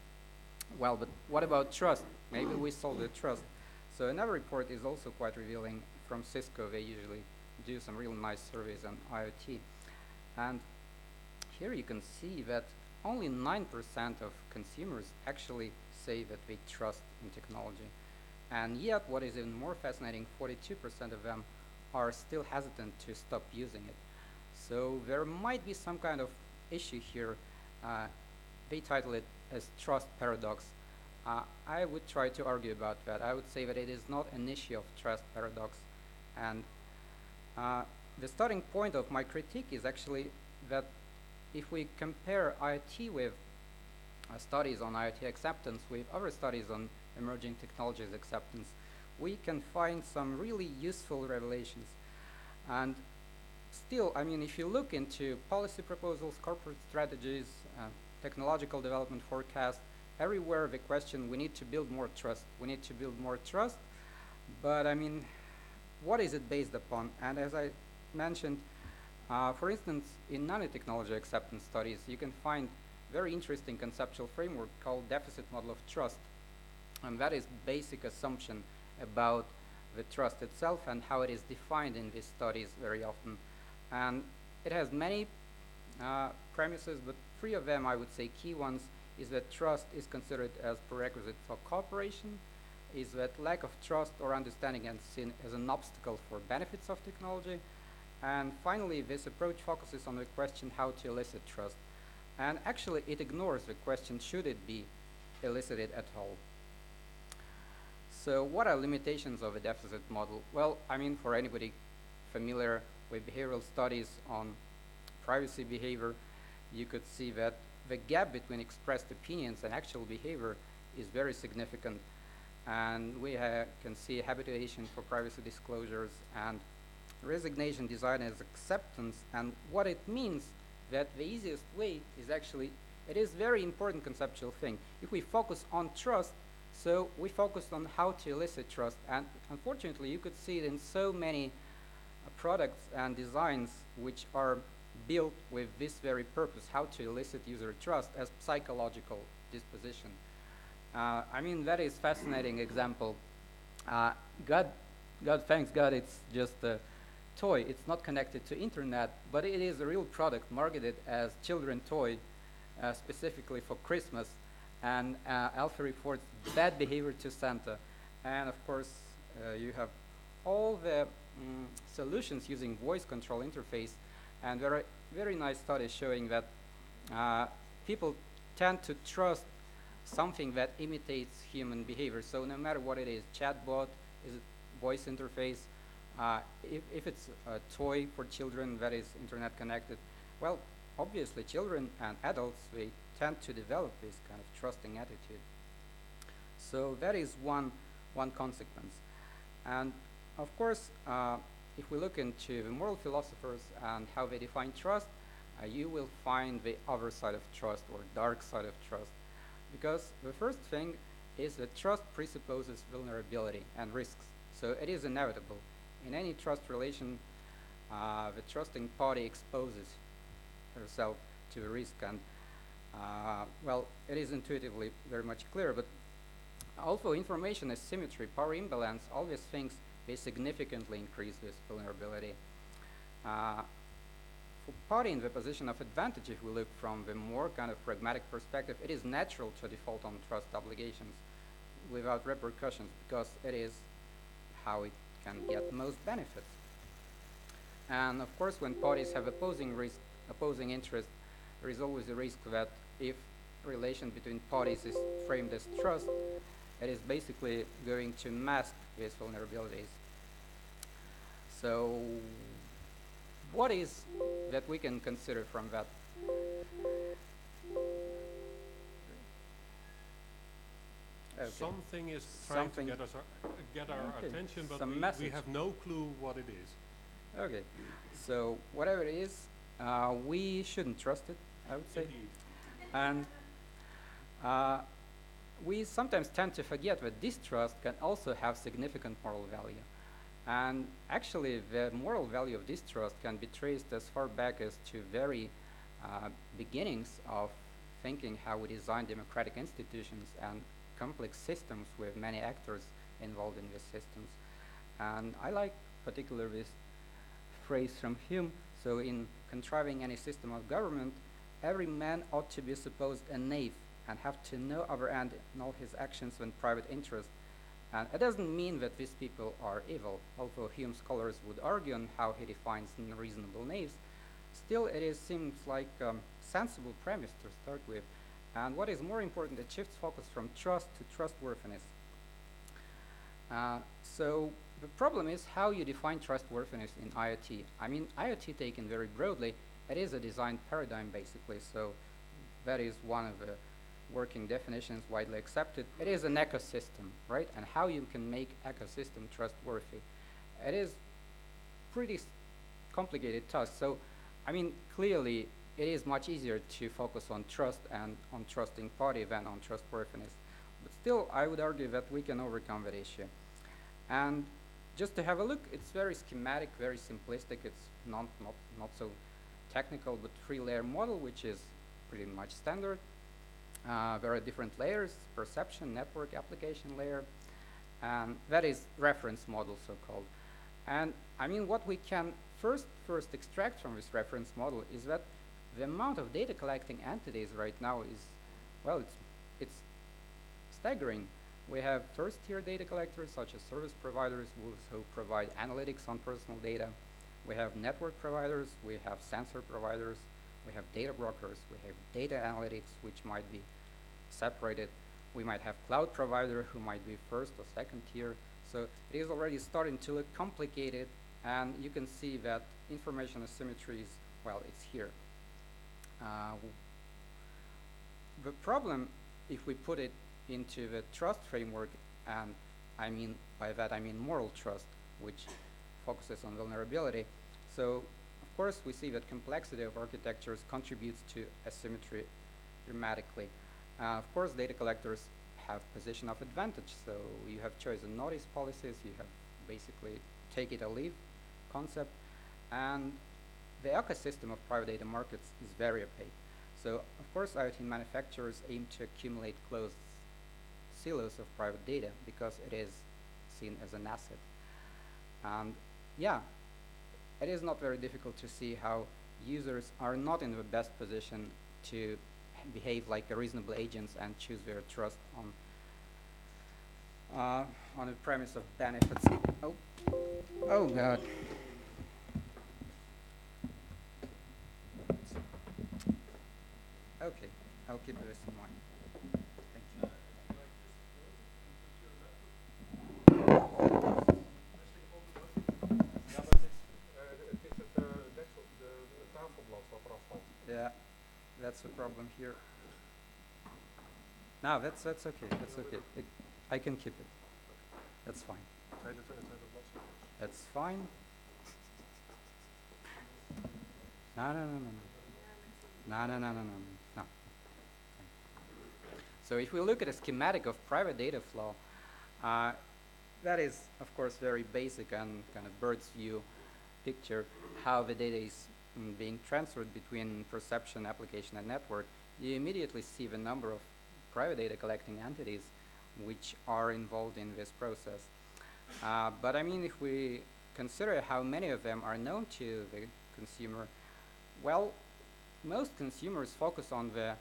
Well, but what about trust? Maybe we solved the trust. So another report is also quite revealing from Cisco. They usually do some real nice surveys on IoT. And here you can see that only 9% of consumers actually say that they trust in technology. And yet, what is even more fascinating, 42% of them are still hesitant to stop using it. So there might be some kind of issue here. They title it as trust paradox. I would try to argue about that. I would say that it is not an issue of trust paradox. And the starting point of my critique is actually that if we compare IoT with studies on IoT acceptance with other studies on emerging technologies acceptance, we can find some really useful revelations. And still, I mean, if you look into policy proposals, corporate strategies, technological development forecast, everywhere the question, we need to build more trust. We need to build more trust. But I mean, what is it based upon? And as I mentioned, for instance, in nanotechnology acceptance studies, you can find very interesting conceptual framework called deficit model of trust. And that is basic assumption about the trust itself and how it is defined in these studies very often. And it has many premises, but 3 of them, I would say, key ones, is that trust is considered as prerequisite for cooperation, is that lack of trust or understanding is seen as an obstacle for benefits of technology, and finally, this approach focuses on the question how to elicit trust. And actually, it ignores the question, should it be elicited at all? So what are limitations of a deficit model? Well, I mean, for anybody familiar with behavioral studies on privacy behavior, you could see that the gap between expressed opinions and actual behavior is very significant. And we can see habituation for privacy disclosures and resignation design as acceptance. And what it means that the easiest way is actually, it is very important conceptual thing. If we focus on trust, so we focused on how to elicit trust. And unfortunately, you could see it in so many products and designs which are built with this very purpose, how to elicit user trust as psychological disposition. I mean, that is fascinating example. God, thanks God, it's just a toy. It's not connected to internet, but it is a real product marketed as children toy, specifically for Christmas. And Alpha reports bad behavior to Santa. And of course, you have all the solutions using voice control interface. And there are very nice studies showing that people tend to trust something that imitates human behavior. So no matter what it is, chatbot, is it voice interface, if it's a toy for children that is internet connected, well, obviously children and adults, they tend to develop this kind of trusting attitude. So that is one consequence. And of course, if we look into the moral philosophers and how they define trust, you will find the other side of trust, or dark side of trust. Because the first thing is that trust presupposes vulnerability and risks. So it is inevitable. In any trust relation, the trusting party exposes herself to a risk. And well, it is intuitively very much clear, but also information asymmetry, power imbalance, all these things, they significantly increase this vulnerability. For party in the position of advantage, if we look from the more kind of pragmatic perspective, it is natural to default on trust obligations without repercussions, because it is how it can get most benefits. And of course, when parties have opposing interest, there is always a risk that if relation between parties is framed as trust, it is basically going to mask these vulnerabilities. So what is that we can consider from that? Okay. Something is trying to get our Okay. attention, but Some we message. have no clue what it is. Okay, so whatever it is, we shouldn't trust it, I would say. Indeed. And we sometimes tend to forget that distrust can also have significant moral value. And actually, the moral value of distrust can be traced as far back as to very beginnings of thinking how we design democratic institutions and complex systems with many actors involved in these systems. And I like particularly this phrase from Hume. So in contriving any system of government, every man ought to be supposed a knave and have to no other end in all his actions than private interest. And it doesn't mean that these people are evil, although Hume scholars would argue on how he defines reasonable knaves. Still, seems like a sensible premise to start with. And what is more important, it shifts focus from trust to trustworthiness. So the problem is how you define trustworthiness in IoT. I mean, IoT taken very broadly, it is a design paradigm basically. So that is one of the working definitions widely accepted. It is an ecosystem, right? And how you can make ecosystem trustworthy. It is pretty complicated task. So, I mean, clearly it is much easier to focus on trust and on trusting party than on trustworthiness. But still, I would argue that we can overcome that issue. And just to have a look, it's very schematic, very simplistic. It's not so technical, but 3-layer model, which is pretty much standard. There are different layers: perception, network, application layer, and that is reference model, so-called. And I mean, what we can first extract from this reference model is that the amount of data collecting entities right now is, well, it's staggering. We have first-tier data collectors such as service providers who provide analytics on personal data. We have network providers, we have sensor providers, we have data brokers, we have data analytics, which might be separated. We might have cloud provider who might be first or second tier. So it is already starting to look complicated, and you can see that information asymmetry is, well, it's here. The problem, if we put it into the trust framework, and I mean by that I mean moral trust, which focuses on vulnerability. So of course we see that complexity of architectures contributes to asymmetry dramatically. Of course data collectors have position of advantage, so you have choice and notice policies, you have basically take it or leave concept, and the ecosystem of private data markets is very opaque. So of course IoT manufacturers aim to accumulate closed silos of private data because it is seen as an asset. And yeah, it is not very difficult to see how users are not in the best position to behave like a reasonable agents and choose their trust on the premise of benefits. Oh God. Okay, I'll keep this in mind. Thank you. Yeah, that's the problem here. No, that's okay. That's okay. I can keep it. That's fine. That's fine. No. So if we look at a schematic of private data flow, that is, of course, very basic and kind of bird's view picture how the data is being transferred between perception, application, and network. You immediately see the number of private data collecting entities which are involved in this process. But I mean, if we consider how many of them are known to the consumer, well, most consumers focus on the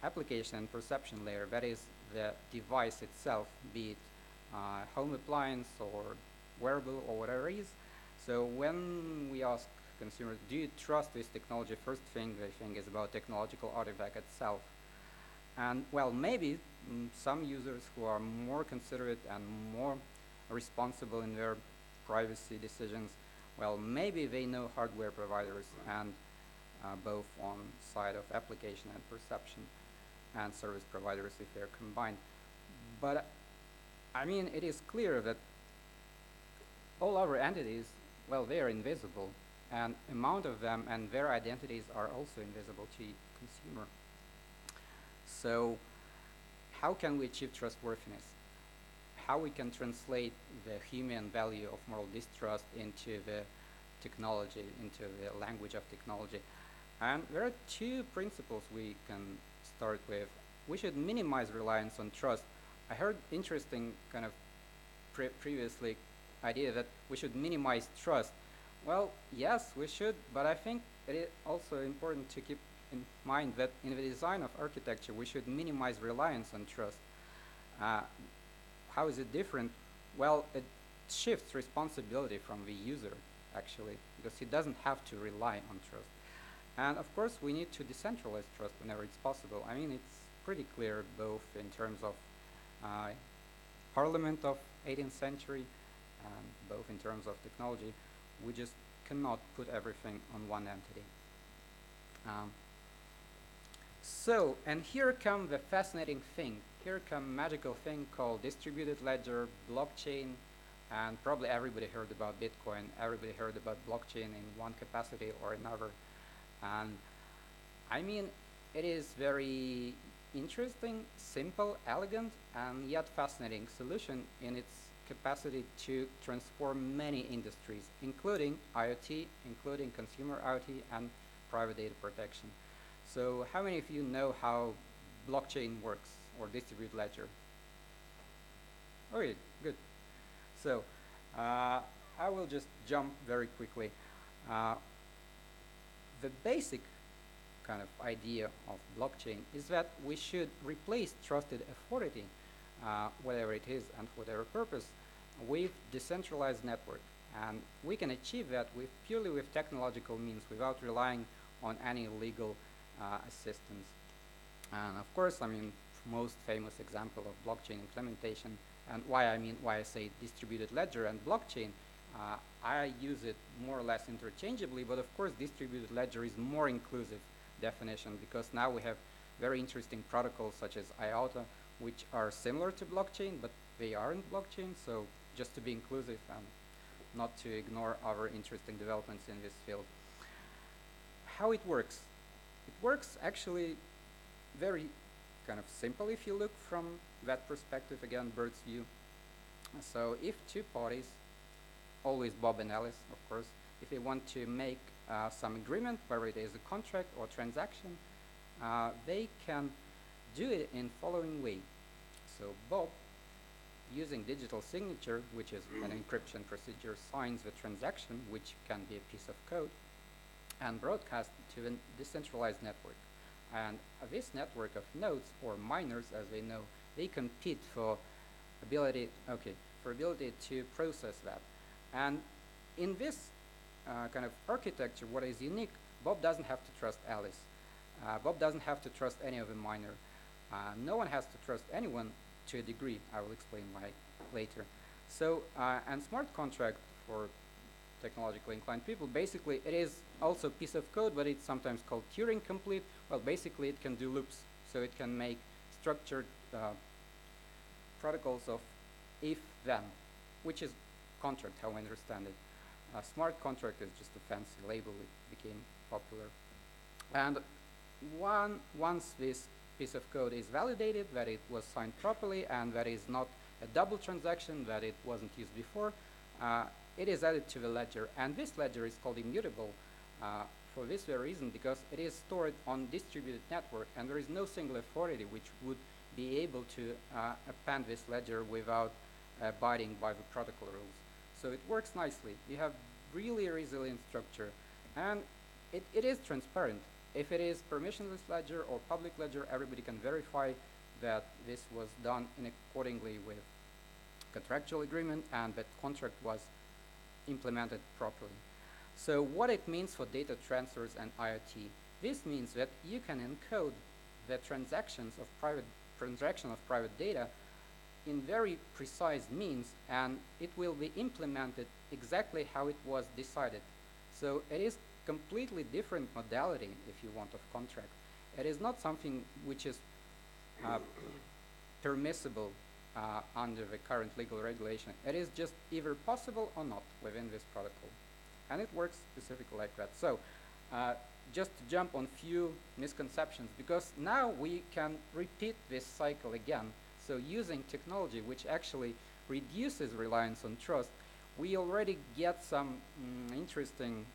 application and perception layer, that is the device itself, be it home appliance or wearable or whatever it is. So when we ask consumers, do you trust this technology? First thing they think is about technological artifact itself. And well, maybe some users who are more considerate and more responsible in their privacy decisions, well, maybe they know hardware providers and both on side of application and perception and service providers if they're combined. But I mean, it is clear that all our entities, well, they are invisible, and amount of them and their identities are also invisible to consumer. So how can we achieve trustworthiness? How we can translate the human value of moral distrust into the technology, into the language of technology? And there are two principles we can start with. We should minimize reliance on trust. I heard interesting kind of previously idea that we should minimize trust. Well, yes, we should, but I think it is also important to keep in mind that in the design of architecture, we should minimize reliance on trust. How is it different? Well, it shifts responsibility from the user, actually, because he doesn't have to rely on trust. And of course, we need to decentralize trust whenever it's possible. I mean, it's pretty clear both in terms of Parliament of 18th century and both in terms of technology. We just cannot put everything on one entity. So, and here come the fascinating thing. Here come magical thing called distributed ledger, blockchain, and probably everybody heard about Bitcoin. Everybody heard about blockchain in one capacity or another. And I mean, it is very interesting, simple, elegant, and yet fascinating solution in its capacity to transform many industries, including IoT, including consumer IoT, and private data protection. So how many of you know how blockchain works, or distributed ledger? Okay, good. So I will just jump very quickly. The basic kind of idea of blockchain is that we should replace trusted authority, whatever it is and for whatever purpose, with decentralized network. And we can achieve that with purely with technological means without relying on any legal assistance. And of course, I mean, most famous example of blockchain implementation, and why I say distributed ledger and blockchain, I use it more or less interchangeably, but of course distributed ledger is more inclusive definition, because now we have very interesting protocols such as IOTA, which are similar to blockchain, but they aren't blockchain. So just to be inclusive and not to ignore other interesting developments in this field. How it works? It works actually very kind of simple if you look from that perspective, again, bird's view. So if two parties, always Bob and Alice, of course, if they want to make some agreement, whether it is a contract or transaction, they can do it in following way. So Bob, using digital signature, which is an encryption procedure, signs the transaction, which can be a piece of code, and broadcast to a decentralized network. And this network of nodes, or miners as they know, they compete for ability to process that. And in this kind of architecture, what is unique, Bob doesn't have to trust Alice. Bob doesn't have to trust any of the miner. No one has to trust anyone to a degree. I will explain why later. So, and smart contract for technologically inclined people, basically it is also a piece of code, but it's sometimes called Turing complete. Well, basically it can do loops, so it can make structured protocols of if-then, which is contract, how I understand it. Smart contract is just a fancy label. It became popular. And once this piece of code is validated, that it was signed properly, and that is not a double transaction, that it wasn't used before, it is added to the ledger. And this ledger is called immutable for this very reason, because it is stored on distributed network, and there is no single authority which would be able to append this ledger without abiding by the protocol rules. So it works nicely. You have really resilient structure, and it is transparent. If it is permissionless ledger or public ledger, everybody can verify that this was done in accordingly with contractual agreement and that contract was implemented properly. So what it means for data transfers and IoT, this means that you can encode the transaction of private data in very precise means, and it will be implemented exactly how it was decided. So it is completely different modality, if you want, of contract. It is not something which is permissible under the current legal regulation. It is just either possible or not within this protocol. And it works specifically like that. So just to jump on few misconceptions, because now we can repeat this cycle again. So using technology which actually reduces reliance on trust, we already get some interesting,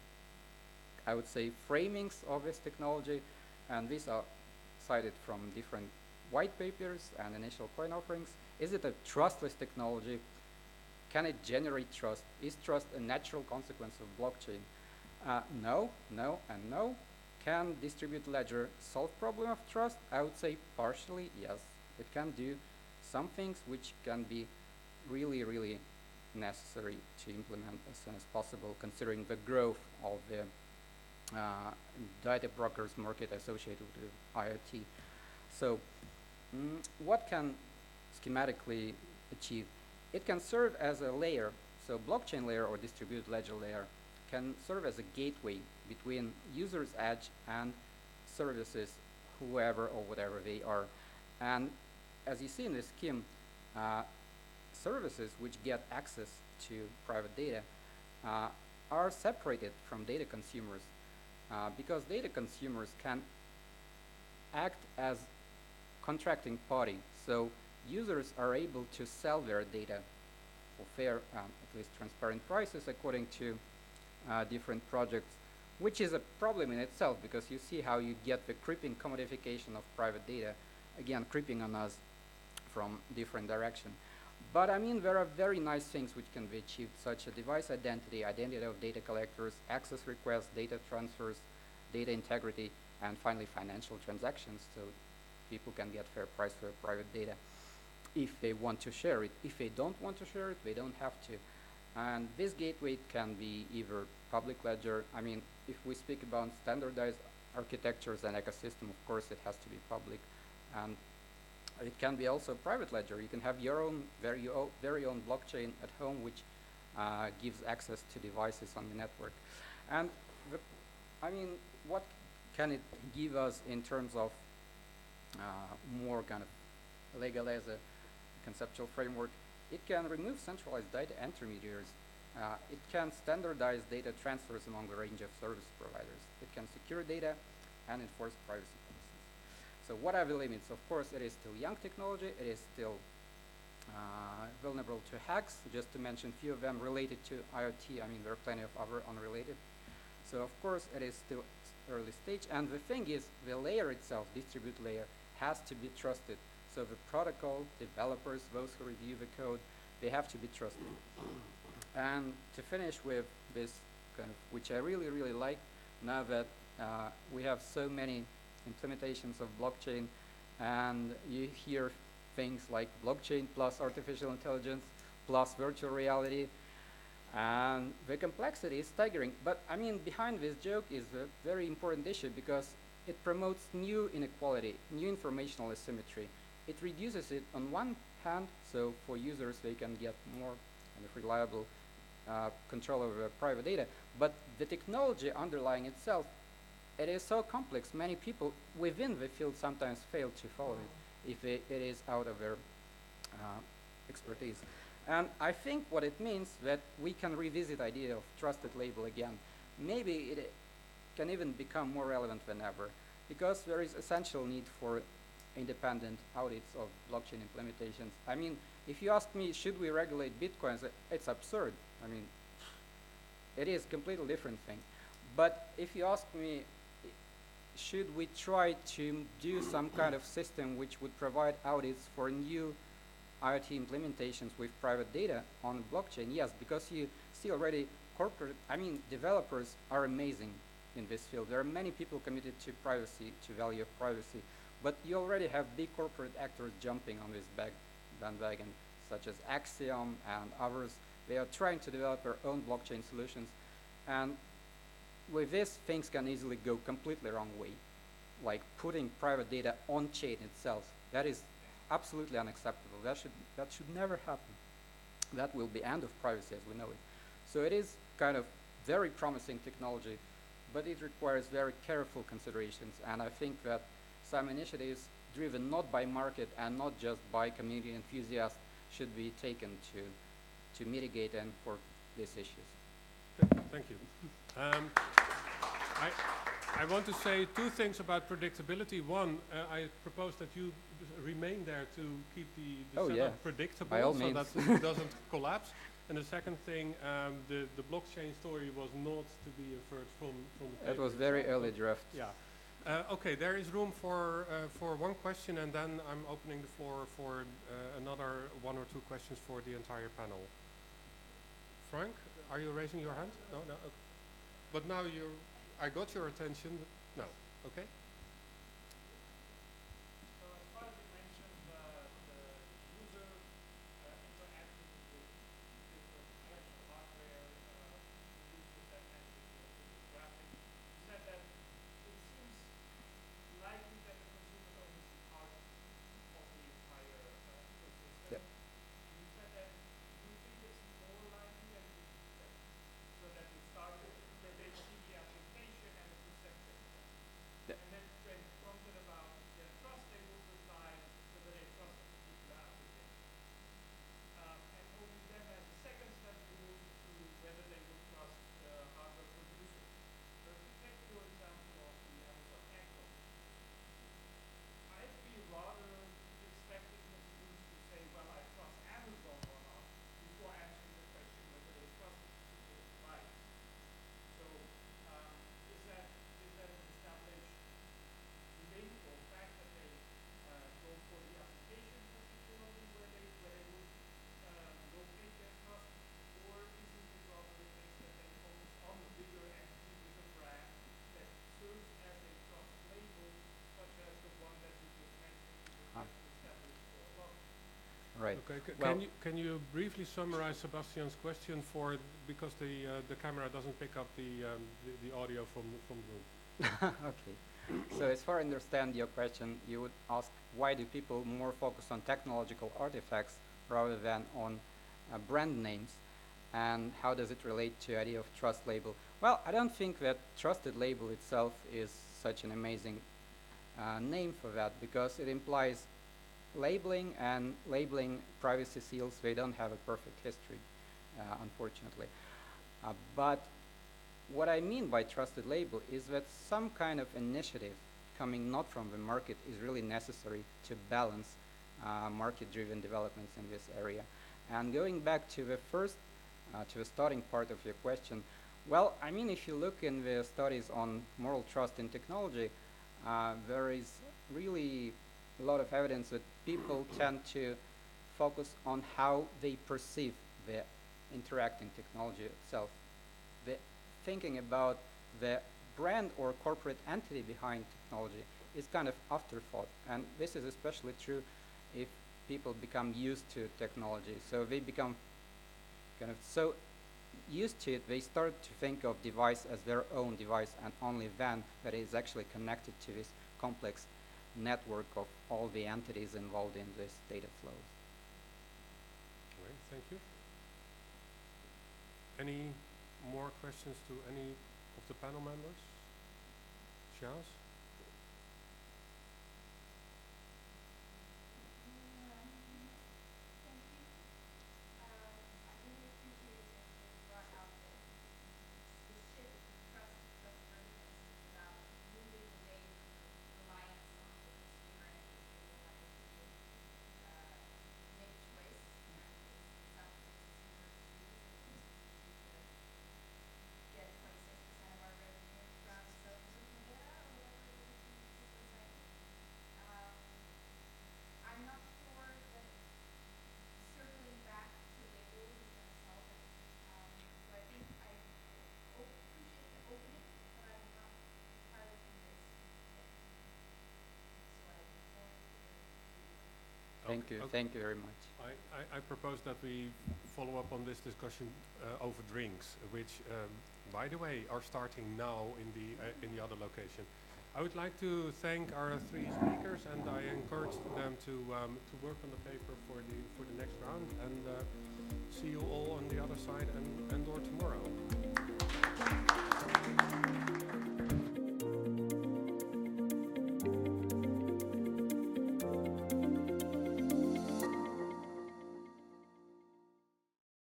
I would say, framings of this technology, and these are cited from different white papers and initial coin offerings. Is it a trustless technology? Can it generate trust? Is trust a natural consequence of blockchain? No, no, and no. Can distributed ledger solve problem of trust? I would say partially, yes. It can do some things which can be really, really necessary to implement as soon as possible, considering the growth of the data brokers market associated with IoT. So what can schematically achieve? It can serve as a layer, so blockchain layer or distributed ledger layer can serve as a gateway between user's edge and services, whoever or whatever they are. And as you see in this scheme, services which get access to private data are separated from data consumers because data consumers can act as contracting party. So users are able to sell their data for fair, at least transparent prices according to different projects, which is a problem in itself because you see how you get the creeping commodification of private data, again creeping on us from different direction. But I mean, there are very nice things which can be achieved, such as device identity, identity of data collectors, access requests, data transfers, data integrity, and finally financial transactions, so people can get fair price for private data if they want to share it. If they don't want to share it, they don't have to. And this gateway can be either public ledger. I mean, if we speak about standardized architectures and ecosystem, of course it has to be public. And it can be also private ledger. You can have your own very own blockchain at home, which gives access to devices on the network. And I mean, what can it give us in terms of more kind of legal as a conceptual framework? It can remove centralized data intermediaries. It can standardize data transfers among a range of service providers. It can secure data and enforce privacy policies. So what are the limits? Of course, it is still young technology. It is still vulnerable to hacks. Just to mention a few of them related to IoT. I mean, there are plenty of other unrelated. So of course, it is still early stage. And the thing is, the layer itself, distributed layer, has to be trusted. So the protocol developers, those who review the code, they have to be trusted. And to finish with this kind of, which I really, really like, now that we have so many implementations of blockchain, and you hear things like blockchain plus artificial intelligence plus virtual reality, and the complexity is staggering. But I mean, behind this joke is a very important issue because it promotes new inequality, new informational asymmetry. It reduces it on one hand, so for users they can get more kind of reliable control over private data, but the technology underlying itself, it is so complex. Many people within the field sometimes fail to follow it if it is out of their expertise. And I think what it means that we can revisit the idea of trusted label again. Maybe it can even become more relevant than ever because there is essential need for independent audits of blockchain implementations. I mean, if you ask me, should we regulate Bitcoins, it's absurd. I mean, it is a completely different thing. But if you ask me, should we try to do some kind of system which would provide audits for new IoT implementations with private data on blockchain? Yes, because you see already corporate, I mean, developers are amazing in this field. There are many people committed to privacy, to value of privacy, but you already have big corporate actors jumping on this bandwagon, such as Axiom and others. They are trying to develop their own blockchain solutions. And with this, things can easily go completely wrong way, like putting private data on chain itself. That is absolutely unacceptable. That should never happen. That will be end of privacy as we know it. So it is kind of very promising technology, but it requires very careful considerations. And I think that some initiatives driven not by market and not just by community enthusiasts, should be taken to mitigate and for these issues. Thank you. I want to say two things about predictability. One, I propose that you remain there to keep the setup predictable, by all so means. that it doesn't collapse. And the second thing, the blockchain story was not to be inferred from the paper. It was very early draft. Yeah. Okay, there is room for one question, and then I'm opening the floor for another one or two questions for the entire panel. Frank, are you raising your hand? No, no. Okay. But now I got your attention. No. Okay. So as far as you mentioned, the user interacting with different electrical hardware, uses that actually go to the graphic, you said that it seems likely that the consumers only see part of the entire ecosystem. Yep. You said that you think it's more likely that so that you start that they see the application and the perception. Yep. And then when prompted about their trust, they will reply whether they trust the particular application. And only then as a second step you move to whether they will trust the hardware producer. So if you take your example of the Amazon Echo, I'd be rather expecting consumers to say, well, I trust Amazon or not, before answering the question whether they trust the particular device. So is that an established link or fact that they go for the application particularly where they would locate their trust, or isn't it rather the case that they focus on a bigger entity with a brand that serves as a trust label, such as the one that you just mentioned you would have to establish for a lot? Right. Okay. Well, Can you briefly summarize Sebastian's question because the camera doesn't pick up the audio from the room. Okay. So as far as I understand your question, you would ask why do people more focus on technological artifacts rather than on brand names, and how does it relate to the idea of trust label? Well, I don't think that trusted label itself is such an amazing name for that, because it implies labeling, and labeling privacy seals, they don't have a perfect history, unfortunately. But what I mean by trusted label is that some kind of initiative coming not from the market is really necessary to balance market-driven developments in this area. And going back to the first, to the starting part of your question, well, I mean, if you look in the studies on moral trust in technology, there is really a lot of evidence that people tend to focus on how they perceive the interacting technology itself. The thinking about the brand or corporate entity behind technology is kind of afterthought, and this is especially true if people become used to technology. So they become kind of so used to it, they start to think of device as their own device, and only then that is actually connected to this complex network of all the entities involved in this data flows. Great, thank you. Any more questions to any of the panel members? Charles? Thank you very much. I propose that we follow up on this discussion over drinks, which, by the way, are starting now in the other location. I would like to thank our three speakers, and I encourage them to work on the paper for the next round, and see you all on the other side and or tomorrow.